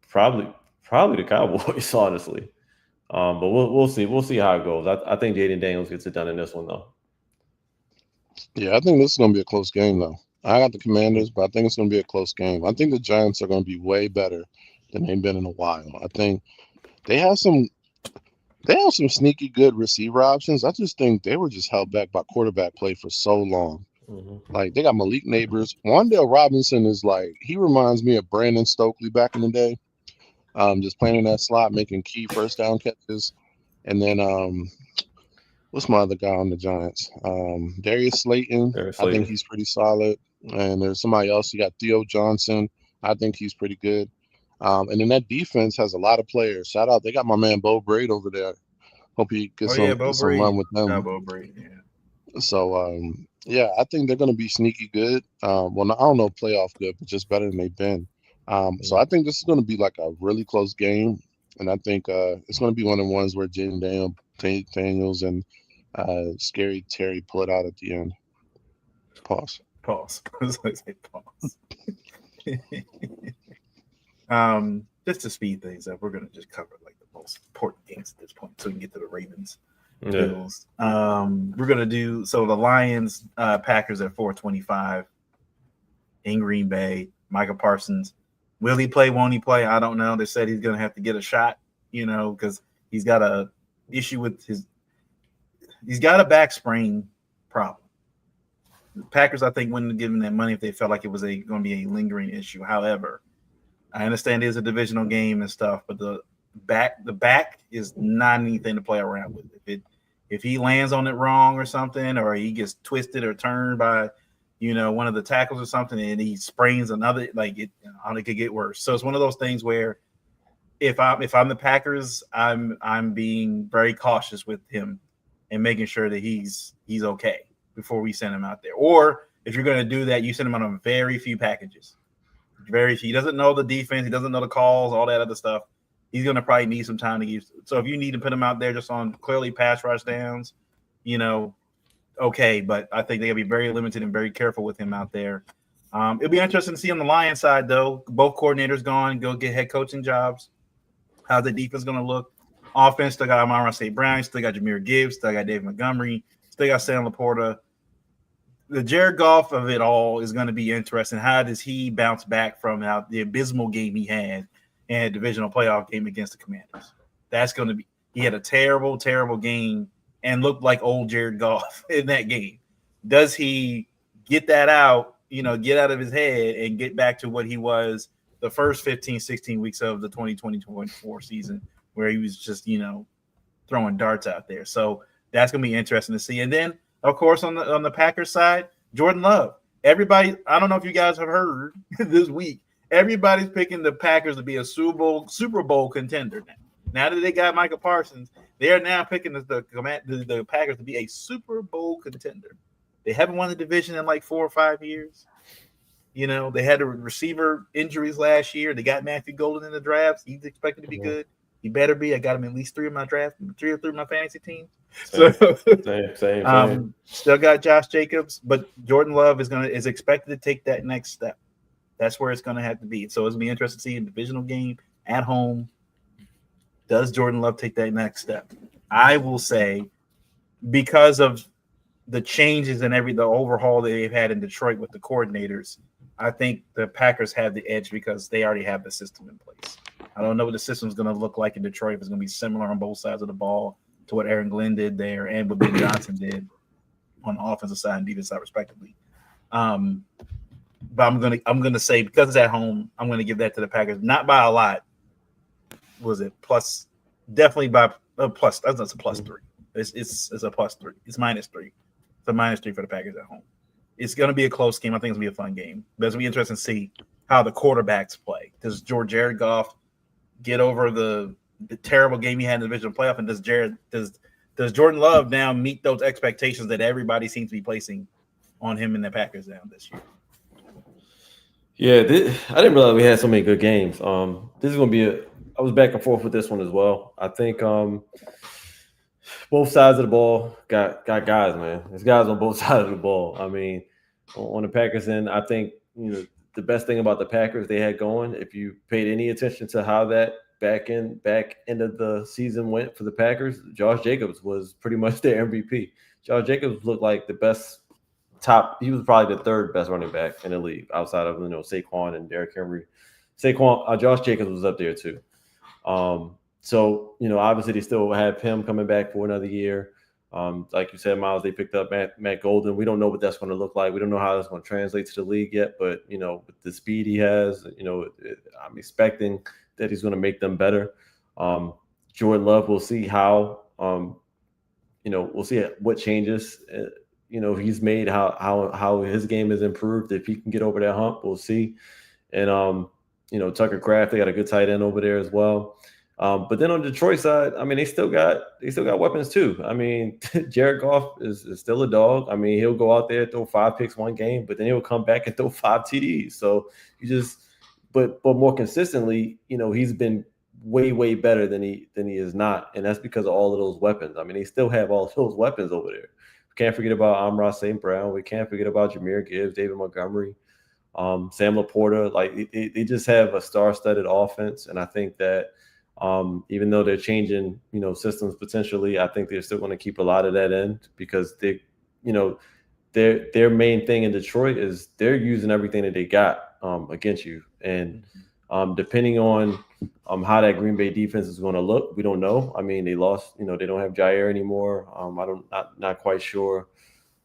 probably the Cowboys, honestly. But we'll see. We'll see how it goes. I think Jayden Daniels gets it done in this one, though. Yeah, I think this is going to be a close game, though. I got the Commanders, but I think it's going to be a close game. I think the Giants are going to be way better than they've been in a while. I think they have some sneaky good receiver options. I just think they were just held back by quarterback play for so long. Mm-hmm. Like, they got Malik Neighbors. Wan'Dale Robinson is like, he reminds me of Brandon Stokely back in the day. Just playing in that slot, making key first down catches. And then what's my other guy on the Giants? Darius Slayton. I think he's pretty solid. And there's somebody else. You got Theo Johnson. I think he's pretty good. And then that defense has a lot of players. Shout out. They got my man Bo Braid over there. Hope he gets some run with them. Bo Braid, yeah. So, I think they're going to be sneaky good. Well, I don't know playoff good, but just better than they've been. So I think this is going to be like a really close game. And I think it's going to be one of the ones where Jayden Daniels and Scary Terry pull it out at the end. Pause. Pause. Just to speed things up, we're going to just cover like the most important games at this point so we can get to the Ravens. Bills. We're going to do the Lions, Packers at 4:25 in Green Bay. Micah Parsons. Will he play? Won't he play? I don't know. They said he's going to have to get a shot, because he's got a issue with he's got a back sprain problem. The Packers, I think, wouldn't have given that money if they felt like it was going to be a lingering issue. However, I understand it is a divisional game and stuff, but the back is not anything to play around with. if he lands on it wrong or something, or he gets twisted or turned by, one of the tackles or something, and he sprains another, like it could get worse. So it's one of those things where if I'm the Packers, I'm being very cautious with him and making sure that he's okay before we send him out there. Or if you're going to do that, you send him on very few packages. Very few. He doesn't know the defense. He doesn't know the calls, all that other stuff. He's going to probably need some time to use. So if you need to put him out there just on clearly pass rush downs, okay. But I think they'll be very limited and very careful with him out there. It'll be interesting to see on the Lions side, though. Both coordinators gone, go get head coaching jobs. How's the defense going to look? Offense still got Amon-Ra St. Brown, still got Jahmyr Gibbs, still got David Montgomery, still got Sam Laporta. The Jared Goff of it all is going to be interesting. How does he bounce back from the abysmal game he had in a divisional playoff game against the Commanders? That's going to be – he had a terrible, terrible game and looked like old Jared Goff in that game. Does he get that out, get out of his head and get back to what he was the first 15, 16 weeks of the 2020-24 season where he was just, throwing darts out there? So that's going to be interesting to see. And then, of course, on the Packers side, Jordan Love. Everybody, I don't know if you guys have heard this week, everybody's picking the Packers to be a Super Bowl contender now. Now that they got Micah Parsons, they are now picking the Packers to be a Super Bowl contender. They haven't won the division in like 4 or 5 years. They had the receiver injuries last year. They got Matthew Golden in the drafts. He's expected to be good. He better be. I got him at least 3 of my draft, 3 or 3 of my fantasy teams. Same. Still got Josh Jacobs, but Jordan Love is expected to take that next step. That's where it's going to have to be. So it's going to be interesting to see a divisional game at home. Does Jordan Love take that next step? I will say, because of the changes and the overhaul that they've had in Detroit with the coordinators, I think the Packers have the edge because they already have the system in place. I don't know what the system is going to look like in Detroit. If it's going to be similar on both sides of the ball to what Aaron Glenn did there and what Ben Johnson did on the offensive side and defensive side, respectively. But I'm gonna say, because it's at home, I'm going to give that to the Packers, not by a lot. Was it plus? Definitely by a plus. That's a plus 3. It's a plus 3. It's -3. It's a -3 for the Packers at home. It's going to be a close game. I think it's going to be a fun game. But it's going to be interesting to see how the quarterbacks play. Does Jared Goff get over the terrible game he had in the divisional playoff? And does Jordan Love now meet those expectations that everybody seems to be placing on him and the Packers now this year? Yeah, I didn't realize we had so many good games. This is going to be I was back and forth with this one as well. I think both sides of the ball got guys, man. There's guys on both sides of the ball. I mean, on the Packers end, I think the best thing about the Packers they had going, if you paid any attention to how that back end of the season went for the Packers, Josh Jacobs was pretty much their MVP. Josh Jacobs looked like the best he was probably the 3rd best running back in the league outside of Saquon and Derrick Henry. Josh Jacobs was up there too. So, obviously they still have him coming back for another year. Like you said, Miles, they picked up Matt Golden. We don't know what that's going to look like. We don't know how that's going to translate to the league yet. But, with the speed he has, I'm expecting that he's going to make them better. Jordan Love, we'll see how, we'll see what changes, he's made, how his game has improved. If he can get over that hump, we'll see. And, Tucker Kraft, they got a good tight end over there as well. But then on the Detroit side, I mean, they still got weapons too. I mean, Jared Goff is still a dog. I mean, he'll go out there, throw 5 picks one game, but then he'll come back and throw 5 TDs. So but more consistently, he's been way better than he is not, and that's because of all of those weapons. I mean, they still have all of those weapons over there. We can't forget about Amon-Ra St. Brown. We can't forget about Jahmyr Gibbs, David Montgomery, Sam Laporta. Like they just have a star-studded offense, and I think that. Even though they're changing, systems potentially, I think they're still going to keep a lot of that in because their main thing in Detroit is they're using everything that they got against you. And depending on how that Green Bay defense is going to look, we don't know. I mean, they lost, they don't have Jair anymore. Not quite sure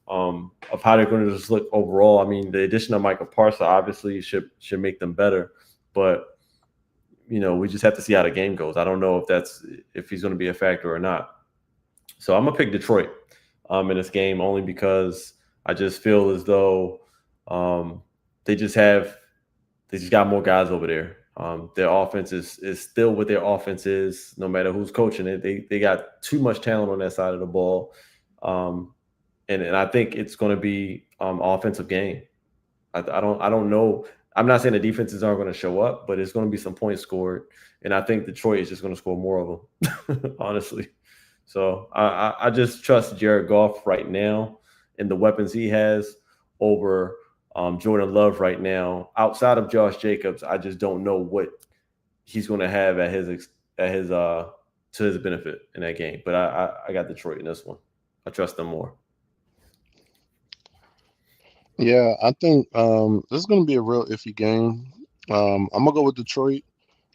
of how they're going to just look overall. I mean, the addition of Micah Parsons obviously should make them better, but we just have to see how the game goes. I don't know if he's going to be a factor or not. So I'm gonna pick Detroit in this game only because I just feel as though they just got more guys over there. Their offense is still what their offense is, no matter who's coaching it. They got too much talent on that side of the ball, and I think it's going to be offensive game. I don't know. I'm not saying the defenses aren't going to show up, but it's going to be some points scored, and I think Detroit is just going to score more of them, honestly. So I just trust Jared Goff right now and the weapons he has over Jordan Love right now. Outside of Josh Jacobs, I just don't know what he's going to have at his to his benefit in that game. But I got Detroit in this one. I trust them more. Yeah, I think this is going to be a real iffy game. I'm gonna go with Detroit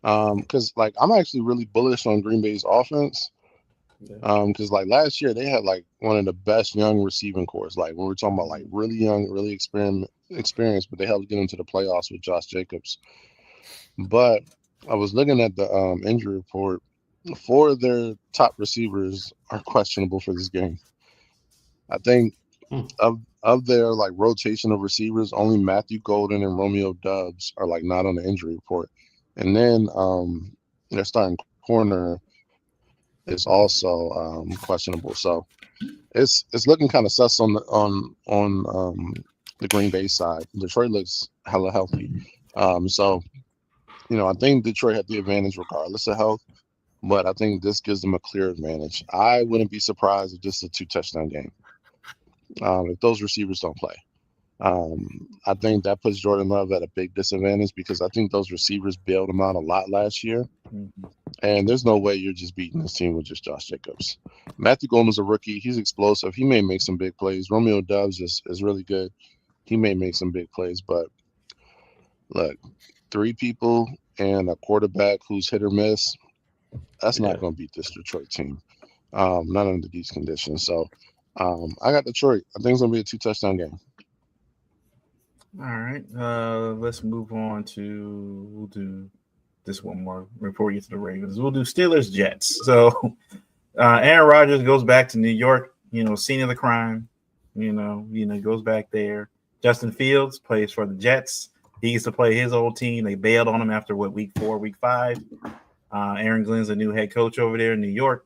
because like I'm actually really bullish on Green Bay's offense. Because like last year they had like one of the best young receiving corps. Like when we're talking about like really young, really experienced, but they helped get into the playoffs with Josh Jacobs. But I was looking at the injury report. 4 of their top receivers are questionable for this game. I think of their like rotation of receivers, only Matthew Golden and Romeo Doubs are like not on the injury report. And then their starting corner is also questionable. So it's looking kind of sus on the Green Bay side. Detroit looks hella healthy. So I think Detroit had the advantage regardless of health, but I think this gives them a clear advantage. I wouldn't be surprised if this is a 2-touchdown game if those receivers don't play. I think that puts Jordan Love at a big disadvantage because I think those receivers bailed him out a lot last year. And there's no way you're just beating this team with just Josh Jacobs. Matthew Golden's a rookie. He's explosive. He may make some big plays. Romeo Doubs is really good. He may make some big plays. But, look, 3 people and a quarterback who's hit or miss, that's not going to beat this Detroit team, not under these conditions. So, I got Detroit. I think it's going to be a 2-touchdown game. All right. Let's move on to we'll do this one more before we get to the Ravens. We'll do Steelers Jets. So Aaron Rodgers goes back to New York, scene of the crime, goes back there. Justin Fields plays for the Jets. He gets to play his old team. They bailed on him after week 4, week 5. Aaron Glenn's the new head coach over there in New York.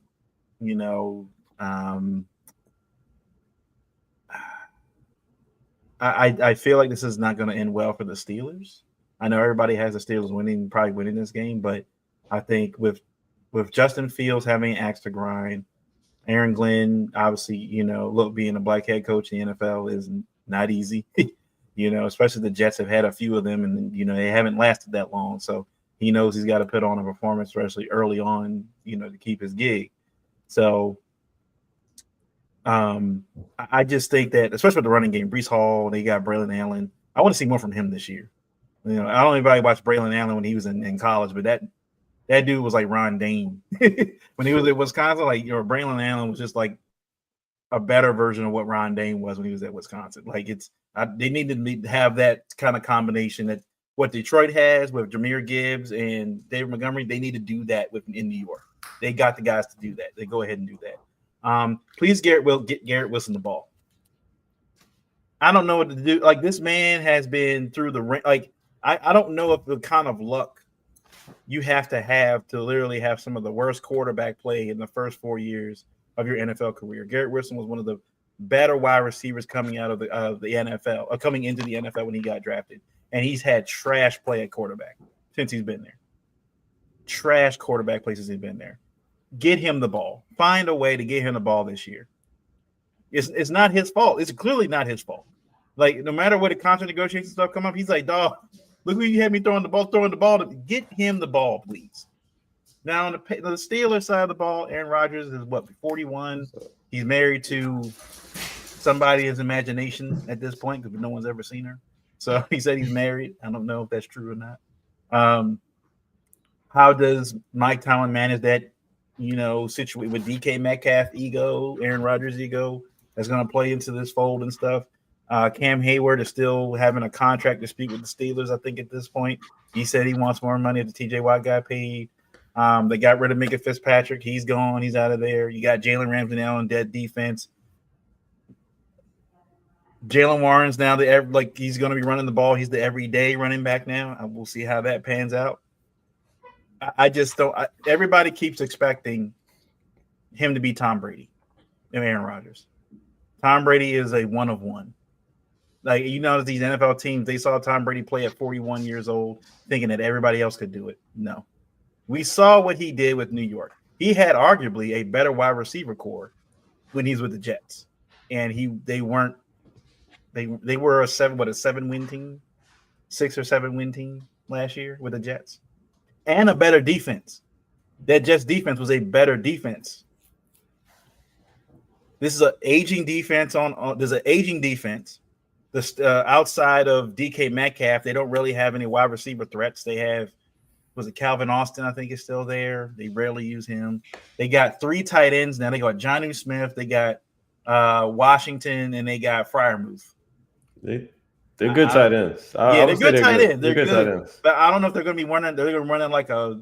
I feel like this is not going to end well for the Steelers. I know everybody has the Steelers probably winning this game, but I think with Justin Fields having an axe to grind, Aaron Glenn, obviously, being a black head coach in the NFL is not easy. Especially the Jets have had a few of them, and they haven't lasted that long. So he knows he's got to put on a performance, especially early on, to keep his gig. So I just think that, especially with the running game, Breece Hall, they got Braylon Allen. I want to see more from him this year. I don't know anybody watched Braylon Allen when he was in college, but that dude was like Ron Dane when he was at Wisconsin. Like Braylon Allen was just like a better version of what Ron Dane was when he was at Wisconsin. Like they need to have that kind of combination that what Detroit has with Jahmyr Gibbs and David Montgomery. They need to do that in New York. They got the guys to do that. They go ahead and do that. Please, get Garrett Wilson the ball. I don't know what to do. Like, this man has been through the ring. Like, I don't know if the kind of luck you have to literally have some of the worst quarterback play in the first 4 years of your NFL career. Garrett Wilson was one of the better wide receivers coming out of the NFL, coming into the NFL when he got drafted. And he's had trash play at quarterback since he's been there. Trash quarterback play since he's been there. Get him the ball. Find a way to get him the ball this year. It's not his fault. It's clearly not his fault. Like, no matter what the contract negotiation stuff come up, he's like, dog, look who you had me throwing the ball. Get him the ball, please. Now, on the Steelers side of the ball, Aaron Rodgers is 41. He's married to somebody in his imagination at this point because no one's ever seen her. So he said he's married. I don't know if that's true or not. How does Mike Tomlin manage that, situation with DK Metcalf ego, Aaron Rodgers ego that's going to play into this fold and stuff? Cam Hayward is still having a contract dispute with the Steelers, I think, at this point. He said he wants more money if the TJ Watt got paid. They got rid of Minka Fitzpatrick. He's gone. He's out of there. You got Jalen Ramsey now on dead defense. Jalen Warren's now he's going to be running the ball. He's the everyday running back now. We'll see how that pans out. I just don't. Everybody keeps expecting him to be Tom Brady and Aaron Rodgers. Tom Brady is a one of one. Like, these NFL teams, they saw Tom Brady play at 41 years old, thinking that everybody else could do it. No. We saw what he did with New York. He had arguably a better wide receiver core when he's with the Jets. And they were a 7-win team, 6 or 7 win team last year with the Jets. And a better defense. That Jets defense was a better defense. This is an aging defense there's an aging defense. Outside of DK Metcalf, they don't really have any wide receiver threats. They have, was it Calvin Austin? I think is still there. They rarely use him. They got 3 tight ends now. They got Jonnu Smith, they got Washington, and they got Freiermuth. They're good tight ends. They're good tight ends. They're good tight ends. But I don't know if they're going to be running. They're going to run like a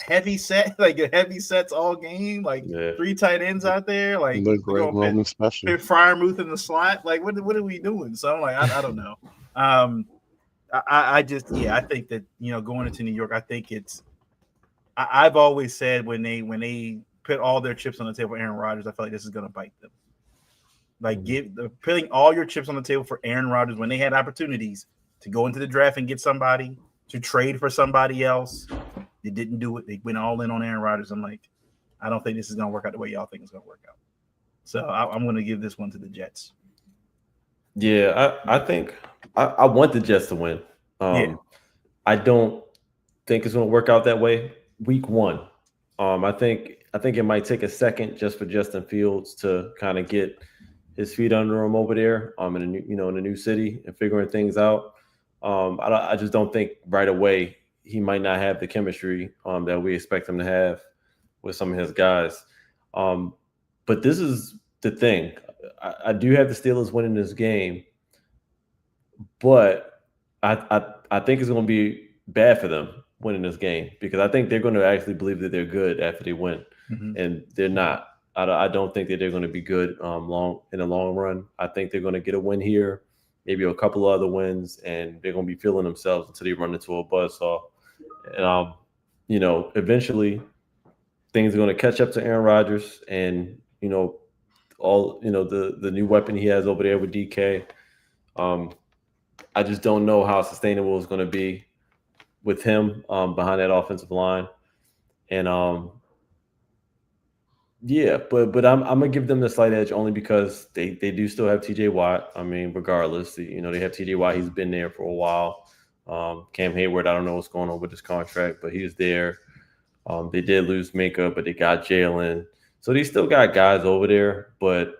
heavy set, like a heavy sets all game, like 3 tight ends out there. Like the great moment special. Put Freiermuth in the slot. Like what are we doing? So I'm like, I don't know. I think that going into New York, I think I've always said when they put all their chips on the table for Aaron Rodgers, I feel like this is going to bite them. Like putting all your chips on the table for Aaron Rodgers when they had opportunities to go into the draft and get somebody, to trade for somebody else. They didn't do it. They went all in on Aaron Rodgers. I'm like, I don't think this is going to work out the way y'all think it's going to work out. So I'm going to give this one to the Jets. Yeah, I think I want the Jets to win. I don't think it's going to work out that way. Week 1, I think it might take a second just for Justin Fields to kind of get his feet under him over there in a new city and figuring things out. I just don't think right away he might not have the chemistry that we expect him to have with some of his guys. But this is the thing. I do have the Steelers winning this game, but I think it's going to be bad for them winning this game because I think they're going to actually believe that they're good after they win, and they're not. I don't think that they're going to be good in the long run. I think they're going to get a win here, maybe a couple of other wins, and they're going to be feeling themselves until they run into a buzzsaw. And eventually things are going to catch up to Aaron Rodgers, and the new weapon he has over there with DK. I just don't know how sustainable it's going to be with him behind that offensive line, and but I'm gonna give them the slight edge only because they do still have TJ Watt. I mean, regardless, they have TJ Watt. He's been there for a while. Cam Hayward, I don't know what's going on with his contract, but he's there. They did lose Minka, but they got Jalen. So they still got guys over there. But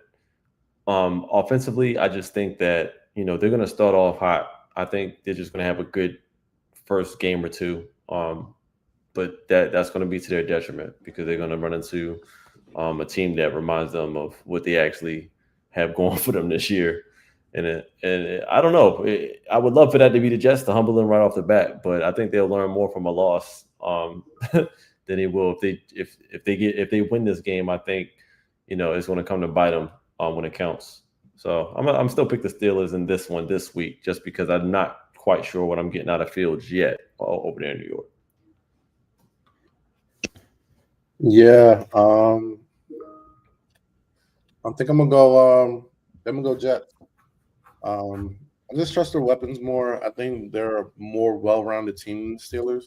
offensively, I just think that, they're going to start off hot. I think they're just going to have a good first game or two. But that's going to be to their detriment because they're going to run into a team that reminds them of what they actually have going for them this year. And I don't know. I would love for that to be the Jets to humble them right off the bat, but I think they'll learn more from a loss than they will if they win this game. I think it's going to come to bite them when it counts. So I'm still pick the Steelers in this one this week just because I'm not quite sure what I'm getting out of Fields yet over there in New York. Yeah, I think I'm gonna go Jets. I just trust their weapons more. I think they're a more well-rounded team than the Steelers.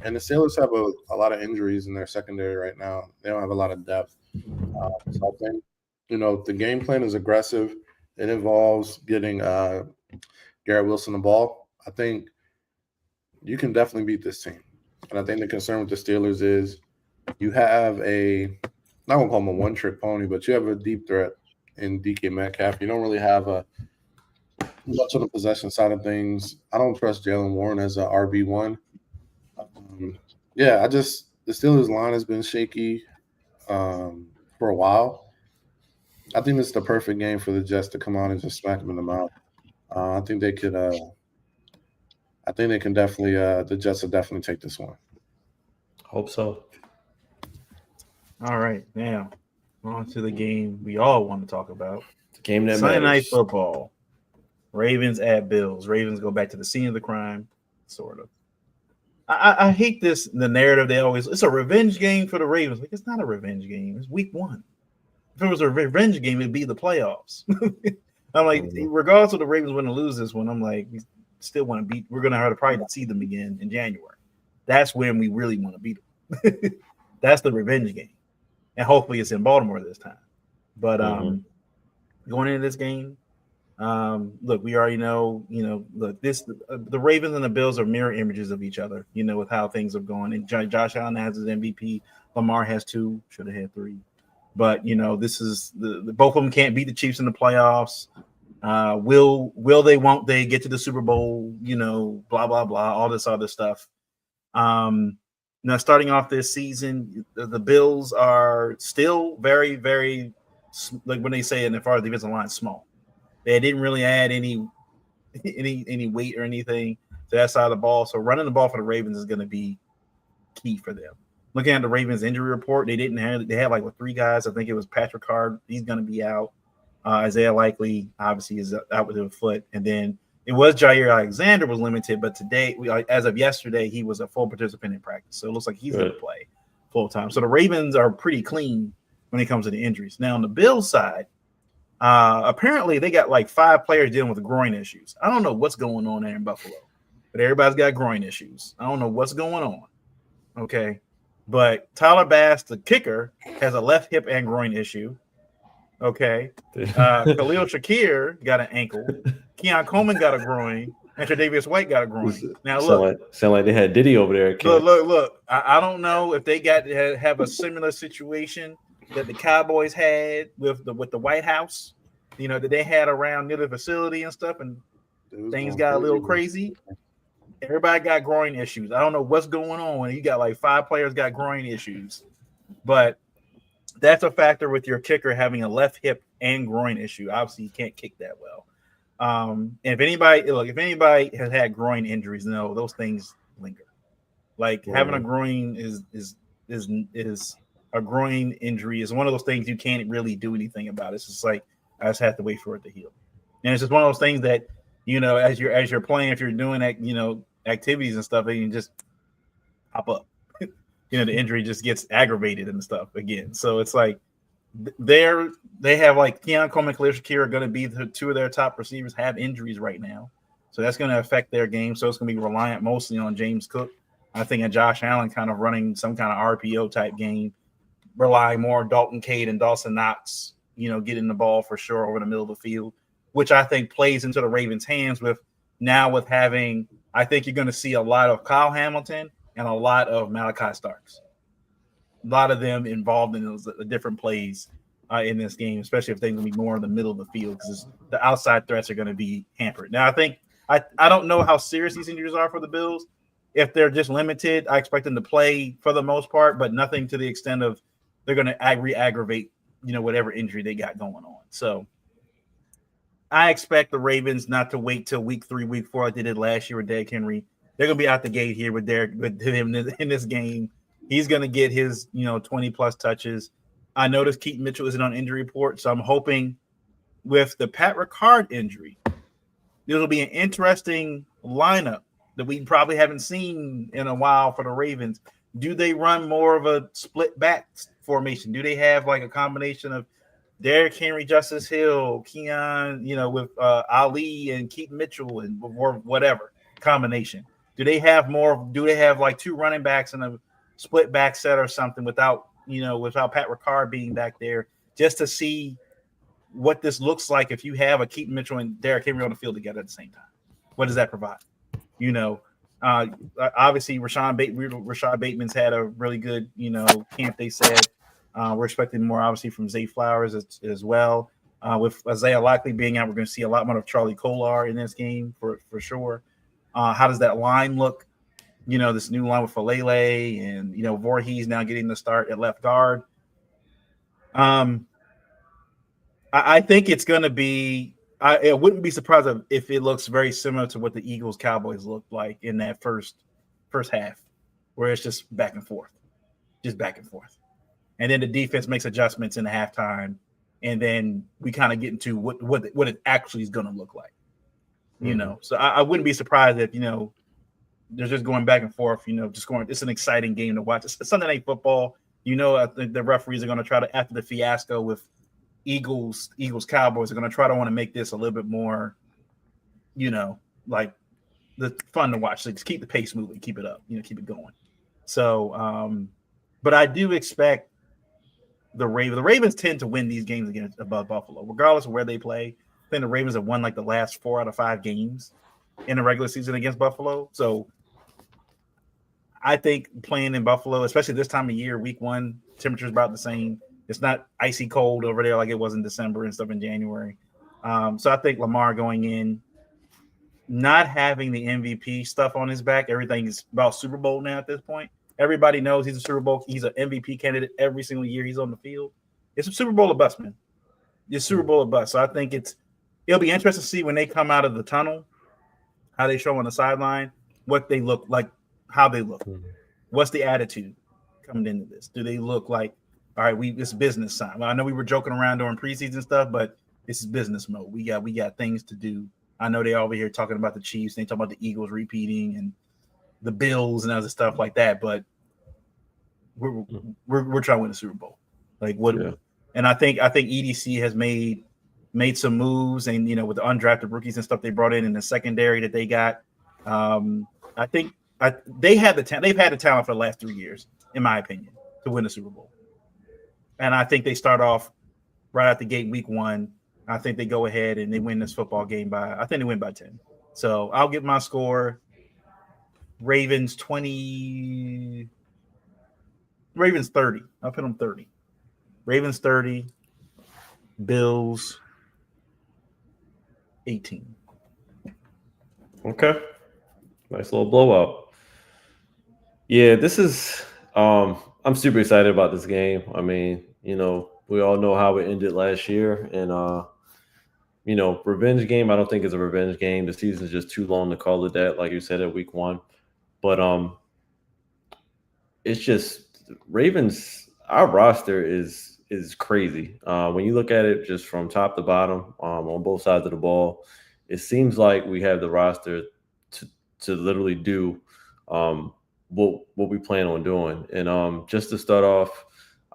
And the Steelers have a lot of injuries in their secondary right now. They don't have a lot of depth. So I think, the game plan is aggressive. It involves getting Garrett Wilson the ball. I think you can definitely beat this team. And I think the concern with the Steelers is you have not going to call him a one-trick pony, but you have a deep threat in DK Metcalf. You don't really have much on the possession side of things. I don't trust Jalen Warren as a RB1. The Steelers line has been shaky for a while. I think this is the perfect game for the Jets to come out and just smack them in the mouth. I think they could. I think they can definitely. The Jets will definitely take this one. Hope so. All right, now on to the game we all want to talk about. The game that Sunday night matters. football. Ravens at Bills. Ravens go back to the scene of the crime, sort of. I hate this, the narrative they always, it's a revenge game for the Ravens. Like, it's not a revenge game. It's week one. If it was a revenge game, it'd be the playoffs. I'm like, regardless of the Ravens win or lose this one, I'm like, we still want to beat, we're going to have to probably see them again in January. That's when we really want to beat them. That's the revenge game. And hopefully it's in Baltimore this time. But going into this game, look, we already know, look, the Ravens and the Bills are mirror images of each other, with how things are going. And Josh Allen has his MVP. Lamar has 2, should have had 3. But, this is the both of them can't beat the Chiefs in the playoffs. Will they, won't they get to the Super Bowl, blah, blah, blah, all this other stuff. Now, starting off this season, the Bills are still very, very, like when they say it, as far as the defensive line, small. They didn't really add any weight or anything to that side of the ball. So running the ball for the Ravens is going to be key for them. Looking at the Ravens injury report, they had like 3 guys. I think it was Patrick Card. He's going to be out. Isaiah Likely obviously is out with a foot. And then it was Jair Alexander was limited, but today, as of yesterday, he was a full participant in practice. So it looks like he's going to play full time. So the Ravens are pretty clean when it comes to the injuries. Now on the Bills side, apparently they got like 5 players dealing with groin issues. I don't know what's going on there in Buffalo, but everybody's got groin issues. I don't know what's going on. Okay. But Tyler Bass, the kicker, has a left hip and groin issue. Okay. Khalil Shakir got an ankle. Keon Coleman got a groin. And Tre'Davious White got a groin. Now look, sound like they had Diddy over there. Look. I don't know if they have a similar situation that the Cowboys had with the White House, that they had around near the facility and stuff, and things got a little crazy. Everybody got groin issues. I don't know what's going on when you got like 5 players got groin issues, but that's a factor with your kicker having a left hip and groin issue. Obviously, you can't kick that well. And if anybody has had groin injuries, no, those things linger. Like having a groin is a groin injury is one of those things you can't really do anything about. It's just like I just have to wait for it to heal. And it's just one of those things that, as you're playing, if you're doing that, activities and stuff, they can just pop up. The injury just gets aggravated and stuff again. So it's like they have like Keon Coleman and Khalil Shakir are going to be the 2 of their top receivers have injuries right now. So that's going to affect their game. So it's going to be reliant mostly on James Cook. I think and Josh Allen kind of running some kind of RPO type game, relying more on Dalton Cade and Dawson Knox, getting the ball for sure over the middle of the field, which I think plays into the Ravens' hands with having, I think you're going to see a lot of Kyle Hamilton and a lot of Malachi Starks. A lot of them involved in those different plays in this game, especially if they're going to be more in the middle of the field because the outside threats are going to be hampered. Now, I think I don't know how serious these injuries are for the Bills. If they're just limited, I expect them to play for the most part, but nothing to the extent of they're going to re-aggravate, whatever injury they got going on. So I expect the Ravens not to wait till week 3, week 4 like they did last year with Derrick Henry. They're going to be out the gate here with him in this game. He's going to get his, 20-plus touches. I noticed Keaton Mitchell isn't on injury report, so I'm hoping with the Pat Ricard injury, this will be an interesting lineup that we probably haven't seen in a while for the Ravens. Do they run more of a split back formation? Do they have like a combination of Derrick Henry, Justice Hill, Keon, with Ali and Keaton Mitchell and or whatever combination? Do they have like 2 running backs and a split back set or something without Pat Ricard being back there just to see what this looks like if you have a Keaton Mitchell and Derrick Henry on the field together at the same time? What does that provide? Obviously Rashad Bateman's had a really good, camp, they said. We're expecting more, obviously, from Zay Flowers as well. With Isaiah Likely being out, we're going to see a lot more of Charlie Kolar in this game for sure. How does that line look? This new line with Falele and, Voorhees now getting the start at left guard. I think it's going to be I wouldn't be surprised if it looks very similar to what the Eagles Cowboys looked like in that first half, where it's just back and forth. and then the defense makes adjustments in the halftime, and then we kind of get into what it actually is going to look like. You know, so I wouldn't be surprised if, you know, they're just going back and forth, you know, just going. It's an exciting game to watch. It's Sunday Night Football. You know, I think the referees are going to try to, after the fiasco with Eagles Cowboys, are going to try to want to make this a little bit more, you know, like the fun to watch. So just keep the pace moving, keep it up, you know, keep it going. So, but I do expect the Ravens tend to win these games against above Buffalo, regardless of where they play. I think the Ravens have won like the last 4 out of 5 games in the regular season against Buffalo. So I think playing in Buffalo, especially this time of year, week 1, temperature's about the same. It's not icy cold over there like it was in December and stuff in January. So I think Lamar going in, not having the MVP stuff on his back, everything is about Super Bowl now at this point. Everybody knows he's a Super Bowl. He's an MVP candidate every single year he's on the field. It's a Super Bowl or bust, man. It's Super Bowl or bust. So I think it'll be interesting to see when they come out of the tunnel, how they show on the sideline, what they look like, how they look. What's the attitude coming into this? Do they look like, all right, it's business time? Well, I know we were joking around during preseason stuff, but this is business mode. We got things to do. I know they over here talking about the Chiefs. They talk about the Eagles repeating and the Bills and other stuff like that, but we're trying to win the Super Bowl. Like what? Yeah. And I think EDC has made some moves, and you know, with the undrafted rookies and stuff they brought in the secondary that they got. I think they had the talent. They've had the talent for the last 3 years, in my opinion, to win the Super Bowl. And I think they start off right out the gate week 1. I think they go ahead and they win this football game I think they win by 10. So I'll give my score Ravens 20, Ravens 30. I'll put them 30. Ravens 30, Bills 18. Okay. Nice little blowout. Yeah, this is I'm super excited about this game. I mean, you know, we all know how it ended last year, and you know, revenge game, I don't think it's a revenge game. The season is just too long to call it that, like you said, at week 1. But it's just Ravens, our roster is crazy. When you look at it just from top to bottom, on both sides of the ball, it seems like we have the roster to literally do what we plan on doing. And just to start off,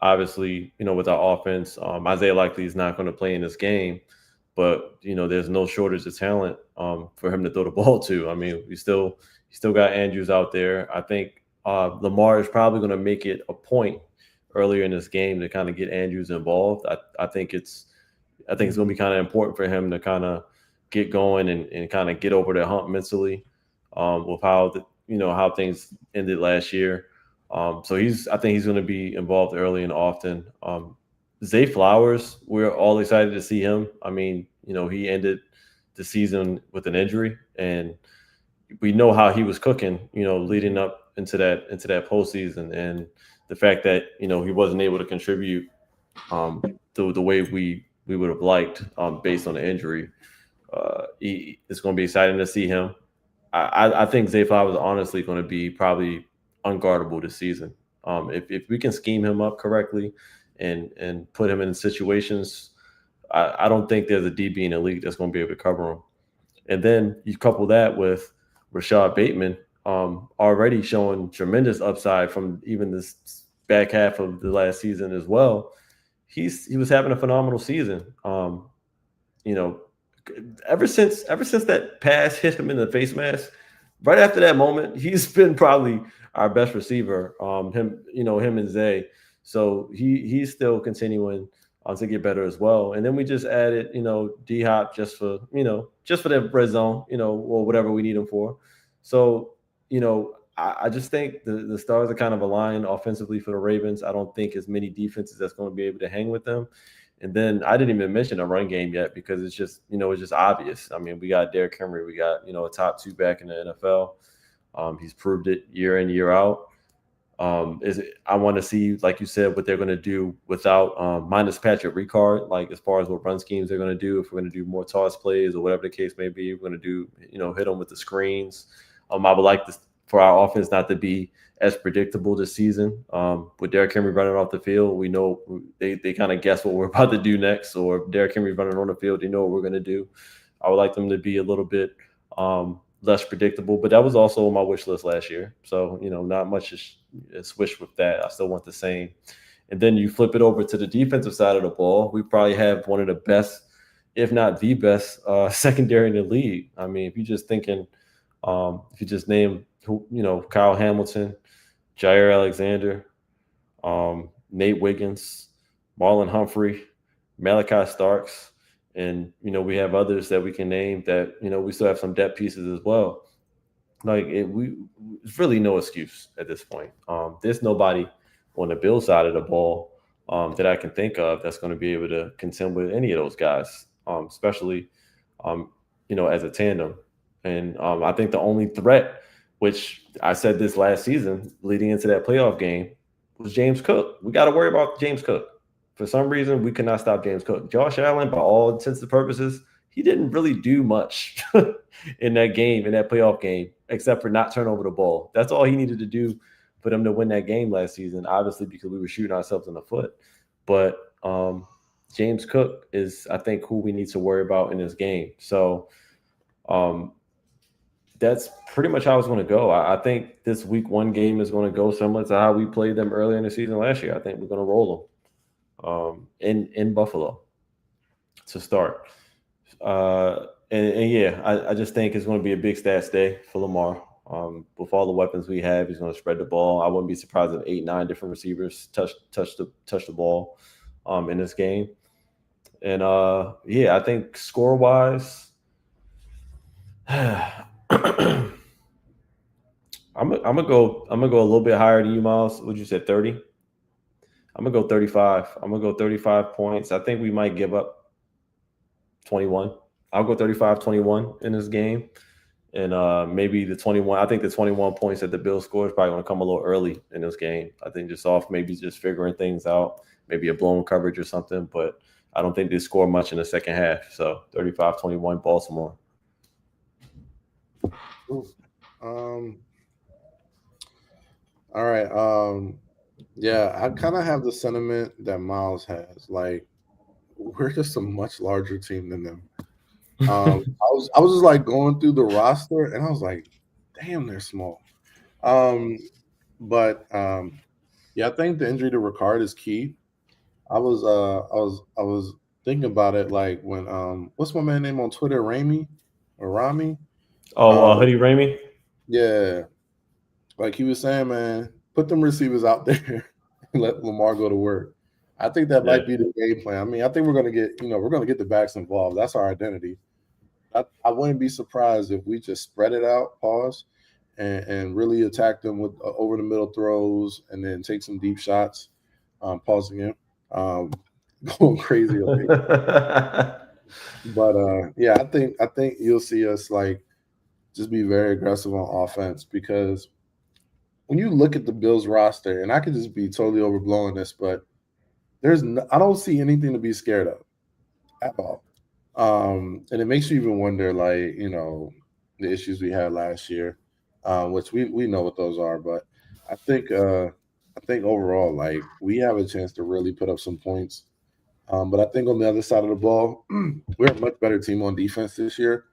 obviously, you know, with our offense, Isaiah Likely is not going to play in this game, but you know, there's no shortage of talent for him to throw the ball to. I mean, he still got Andrews out there. I think Lamar is probably going to make it a point earlier in this game to kind of get Andrews involved. I think it's going to be kind of important for him to kind of get going and kind of get over the hump mentally with how things ended last year. So I think he's going to be involved early and often. Zay Flowers, we're all excited to see him. I mean, you know, he ended the season with an injury, and we know how he was cooking, you know, leading up into that postseason, and the fact that, you know, he wasn't able to contribute the way we would have liked based on the injury. It's going to be exciting to see him. I think Zay Flowers is honestly going to be probably unguardable this season. If we can scheme him up correctly and put him in situations, I don't think there's a DB in the league that's going to be able to cover him. And then you couple that with Rashad Bateman already showing tremendous upside from even this back half of the last season as well. He was having a phenomenal season. You know, ever since that pass hit him in the face mask, right after that moment, he's been probably our best receiver. Him and Zay. So he's still continuing to get better as well. And then we just added, you know, D-Hop just for that red zone, you know, or whatever we need him for. So, you know, I just think the stars are kind of aligned offensively for the Ravens. I don't think as many defenses that's going to be able to hang with them. And then I didn't even mention a run game yet because it's just obvious. I mean, we got Derrick Henry. We got, you know, a top 2 back in the NFL. He's proved it year in, year out. I want to see, like you said, what they're going to do without minus Patrick Ricard, like as far as what run schemes they're going to do, if we're going to do more toss plays or whatever the case may be. We're going to do, you know, hit them with the screens. I would like for our offense not to be as predictable this season. With Derrick Henry running off the field, we know they kind of guess what we're about to do next. Or if Derrick Henry running on the field, they know what we're going to do. I would like them to be a little bit less predictable, but that was also on my wish list last year. So, not much is wish with that. I still want the same. And then you flip it over to the defensive side of the ball. We probably have one of the best, if not the best, secondary in the league. I mean, if you're just thinking, if you just name Kyle Hamilton, Jair Alexander, Nate Wiggins, Marlon Humphrey, Malachi Starks, and we have others that we can name that we still have some depth pieces as well. There's really no excuse at this point. There's nobody on the Bills side of the ball that I can think of that's going to be able to contend with any of those guys, especially as a tandem. And I think the only threat, which I said this last season leading into that playoff game, was James Cook. We got to worry about James Cook. For some reason, we could not stop James Cook. Josh Allen, by all intents and purposes, he didn't really do much in that game, in that playoff game, except for not turn over the ball. That's all he needed to do for them to win that game last season, obviously because we were shooting ourselves in the foot. But James Cook is, I think, who we need to worry about in this game. So that's pretty much how it's going to go. I think this week 1 game is going to go similar to how we played them earlier in the season last year. I think we're going to roll them in Buffalo to start. And yeah, I just think it's going to be a big stats day for Lamar. With all the weapons we have, he's going to spread the ball. I wouldn't be surprised if 8-9 different receivers touch the ball in this game. And I think score wise, I'm gonna go a little bit higher than you, Miles. Would you say 30? I'm gonna go 35. I'm gonna go 35 points. I think we might give up 21. I'll go 35-21 in this game. And maybe the 21. I think the 21 points that the Bills score is probably going to come a little early in this game. I think maybe just figuring things out, maybe a blown coverage or something. But I don't think they score much in the second half. So 35-21 Baltimore. All right. Yeah, I kind of have the sentiment that Miles has. Like, we're just a much larger team than them. I was just like going through the roster, and I was like, "Damn, they're small." But I think the injury to Ricard is key. I was thinking about it, like when what's my man name on Twitter, Rami? Hoodie Ramey? Yeah, like he was saying, man, put them receivers out there and let Lamar go to work. I think that might be the game plan. I mean, I think we're gonna get the backs involved. That's our identity. I wouldn't be surprised if we just spread it out, and really attack them with over the middle throws, and then take some deep shots. Pause again. Going crazy. But I think you'll see us like just be very aggressive on offense, because when you look at the Bills roster, and I could just be totally overblowing this, but I don't see anything to be scared of at all. And it makes you even wonder, like, the issues we had last year, which we know what those are. But I think overall, like, we have a chance to really put up some points. But I think on the other side of the ball, we're a much better team on defense this year.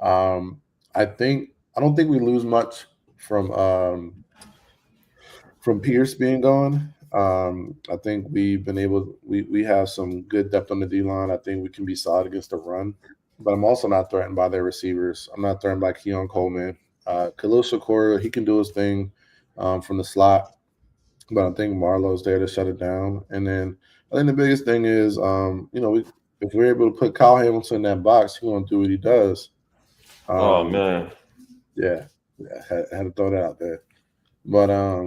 I don't think we lose much from Pierce being gone. I think we've been we have some good depth on the D-line. I think we can be solid against the run, but I'm also not threatened by their receivers. I'm not threatened by Keon Coleman. Khalil Shakir, he can do his thing from the slot, but I think Marlowe's there to shut it down. And then I think the biggest thing is, if we're able to put Kyle Hamilton in that box, he's going to do what he does. Oh, man. Yeah, I had to throw that out there. But I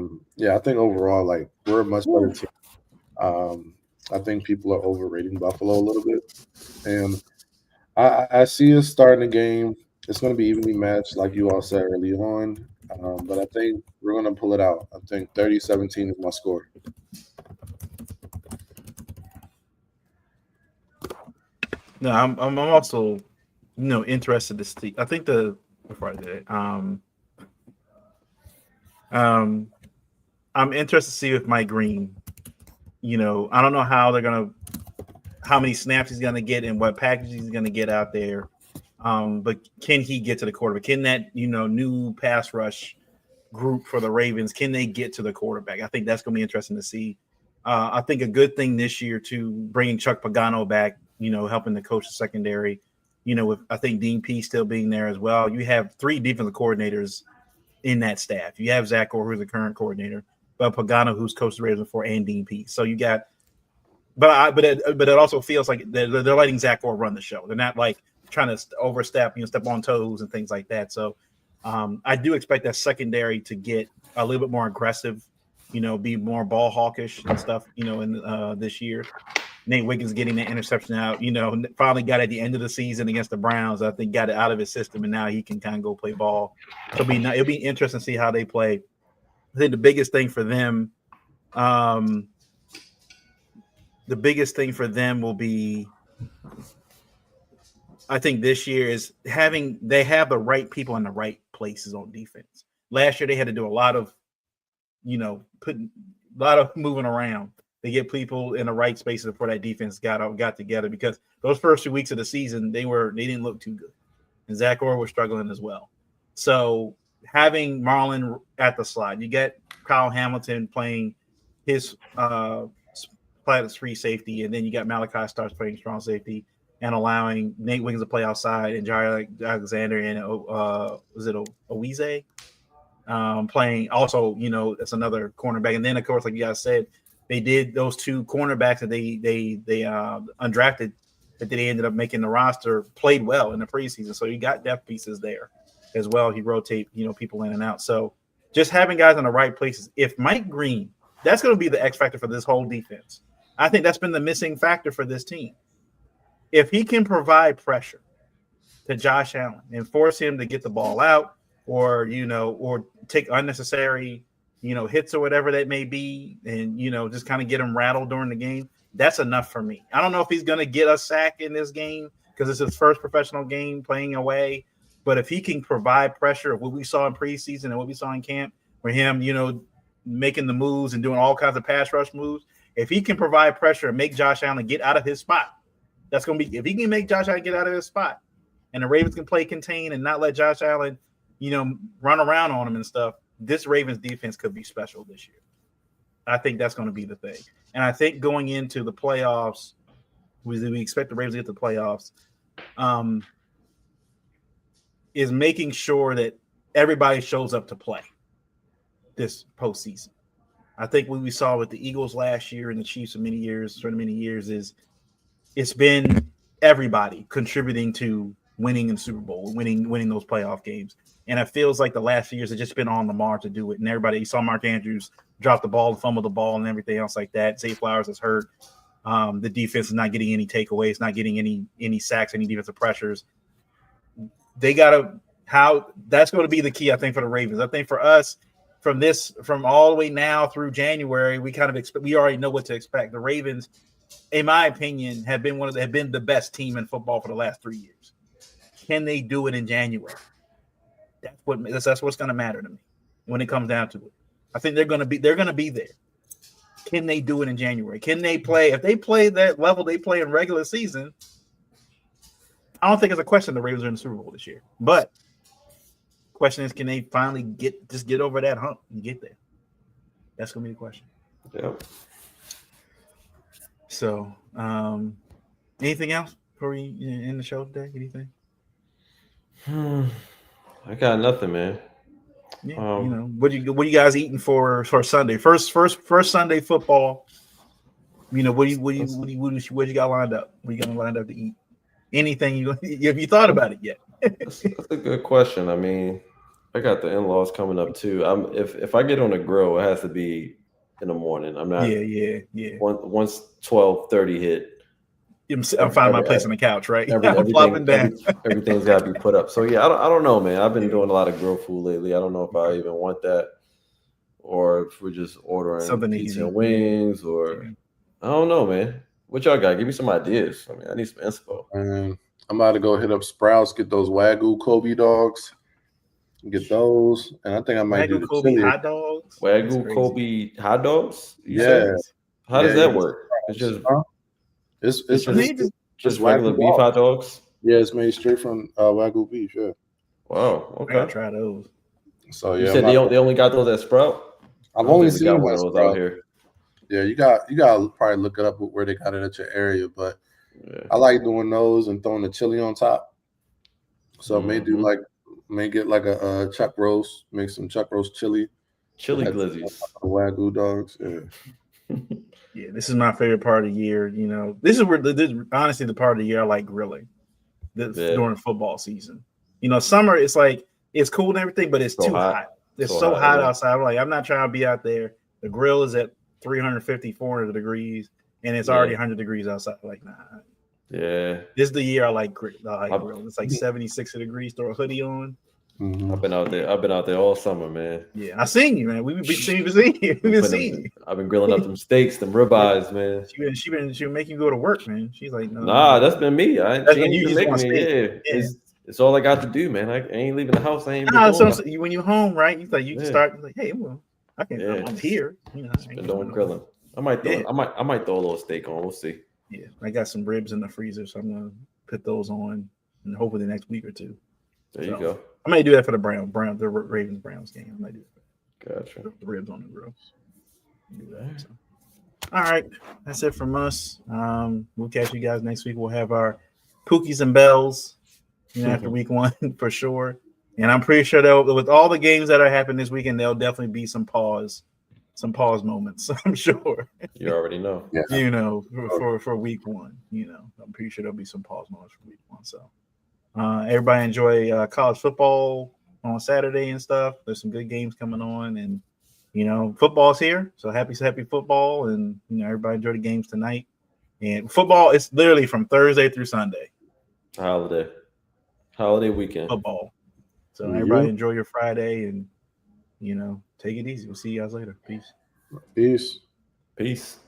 think overall, like, we're a much better team. I think people are overrating Buffalo a little bit, and I see us starting the game. It's going to be evenly matched, like you all said early on. But I think we're going to pull it out. I think 30-17 is my score. No, I'm also, interested to see. I think before I did it, I'm interested to see with Mike Green. I don't know how many snaps he's gonna get and what package he's gonna get out there. But can he get to the quarterback? Can that new pass rush group for the Ravens, can they get to the quarterback? I think that's gonna be interesting to see. I think a good thing this year to bringing Chuck Pagano back, helping to coach the secondary. With I think Dean P still being there as well. You have 3 defensive coordinators in that staff. You have Zach Orr, who's the current coordinator, but Pagano, who's coached the Ravens before, and Dean P. So you got, but it also feels like they're letting Zach Orr run the show. They're not like trying to overstep, step on toes and things like that. So I do expect that secondary to get a little bit more aggressive, be more ball hawkish and stuff, in this year. Nate Wiggins getting the interception out, finally got at the end of the season against the Browns. I think got it out of his system, and now he can kind of go play ball. So it'll be interesting to see how they play. I think the biggest thing for them, will be, I think this year is they have the right people in the right places on defense. Last year they had to do a lot of, moving around. They get people in the right spaces before that defense got together, because those first 2 weeks of the season they didn't look too good, and Zach Orr was struggling as well. So having Marlon at the slot, you get Kyle Hamilton playing his free safety, and then you got Malachi starts playing strong safety and allowing Nate Wiggins to play outside, and Jair Alexander and was it Owize playing also. That's another cornerback, and then of course, like you guys said, they did those 2 cornerbacks that they undrafted that they ended up making the roster, played well in the preseason. So you got depth pieces there as well. He rotate, people in and out. So just having guys in the right places. If Mike Green, that's going to be the X factor for this whole defense. I think that's been the missing factor for this team. If he can provide pressure to Josh Allen and force him to get the ball out, or take unnecessary hits or whatever that may be, and just kind of get him rattled during the game, that's enough for me. I don't know if he's going to get a sack in this game because it's his first professional game playing away, but if he can provide pressure of what we saw in preseason and what we saw in camp, for him making the moves and doing all kinds of pass rush moves, if he can provide pressure and make Josh Allen get out of his spot, that's going to be, if he can make Josh Allen get out of his spot and the Ravens can play contain and not let Josh Allen run around on him and stuff, this Ravens defense could be special this year. I think that's going to be the thing. And I think going into the playoffs, we expect the Ravens to get to the playoffs, is making sure that everybody shows up to play this postseason. I think what we saw with the Eagles last year and the Chiefs for many years is it's been everybody contributing to winning in the Super Bowl, winning those playoff games. And it feels like the last few years have just been on Lamar to do it. And everybody, you saw Mark Andrews drop the ball, fumble the ball, and everything else like that. Zay Flowers is hurt. The defense is not getting any takeaways, not getting any sacks, any defensive pressures. That's going to be the key, I think, for the Ravens. I think for us, from all the way now through January, we kind of we already know what to expect. The Ravens, in my opinion, have been the best team in football for the last 3 years. Can they do it in January? That's what's going to matter to me when it comes down to it. I think they're going to be there. Can they do it in January? Can they play? If they play that level they play in regular season, I don't think it's a question the Ravens are in the Super Bowl this year. But the question is, can they finally get over that hump and get there? That's going to be the question. Yeah. So, anything else before we end the show today? Anything? I got nothing, man. Yeah, what you guys eating for Sunday? First Sunday football. What you got lined up? What you got lined up to eat? Anything have you thought about it yet? That's a good question. I mean, I got the in-laws coming up too. If I get on a grill, it has to be in the morning. I'm not. Yeah. Once 12:30 hit, I'm finding my place on the couch, right? I'm flopping down. Everything's got to be put up. So yeah, I don't know, man. I've been doing a lot of grill food lately. I don't know if I even want that, or if we're just ordering something pizza and wings, or I don't know, man. What y'all got? Give me some ideas. I mean, I need some inspo. I'm about to go hit up Sprouts, get those Wagyu Kobe dogs. Get those, and I think I might do Wagyu the Kobe chili. hot dogs. That's Wagyu crazy. Kobe hot dogs. You Yeah. said? How does Yeah, that yeah. work? It's just Huh? It's It's I mean, just just regular Wagyu beef dogs. hot dogs. Yeah, it's made straight from Wagyu beef. Yeah. Wow. I gotta Okay. try those. So You yeah, said they only got those at Sprout. I I've don't only think we seen got one of this, those out bro. here. Yeah, you got to probably look it up where they got it at your area. But Yeah. I like doing those and throwing the chili on top. So Mhm. may get like a chuck roast, make some chuck roast chili. Chili That's glizzies. Wagyu dogs. Yeah. Yeah, this is my favorite part of the year. You know, this is where this honestly the part of the year I like grilling during football season. You know, summer it's like it's cool and everything, but it's So too hot. hot. It's So so hot, hot yeah. outside. I'm like, I'm not trying to be out there. The grill is at 350, 400 degrees, and it's already 100 degrees outside. Like, nah. Yeah. This is the year I like grilling. It's like Yeah. 76 degrees. Throw a hoodie on. Mhm. I've been out there all summer, man. Yeah, I seen you, man. We've been seeing you. We've been seeing you. I've been grilling up them steaks, them ribeyes, man. She been making you go to work, man. She's like, no. Nah, that's been me. That's She when ain't you even just making want me. steak. Yeah. It's all I got to do, man. I ain't leaving the house. I ain't been Nah, doing so when you're home, right? You like you Yeah. start like, hey, well, Yeah. I'm here. You know, I ain't been going doing nowhere. grilling. I might throw Yeah. I might throw a little steak on. We'll see. Yeah, I got some ribs in the freezer, so I'm gonna put those on, and hopefully the next week or two. There you So, go. I may do that for the the Ravens Browns game. I might do Gotcha. the ribs on the grill. Do that. So. All right, that's it from us. We'll catch you guys next week. We'll have our Pookies and Bells, after week 1 for sure. And I'm pretty sure that with all the games that are happening this weekend, there'll definitely be some pause moments. I'm sure. You already know. Yeah. You know, for week 1. You know, I'm pretty sure there'll be some pause moments for week 1. So, everybody enjoy college football on Saturday and stuff. There's some good games coming on, and football's here. So happy football, and everybody enjoy the games tonight. And football is literally from Thursday through Sunday. Holiday weekend. Football. So everybody enjoy your Friday, and take it easy. We'll see you guys later. Peace. Peace. Peace.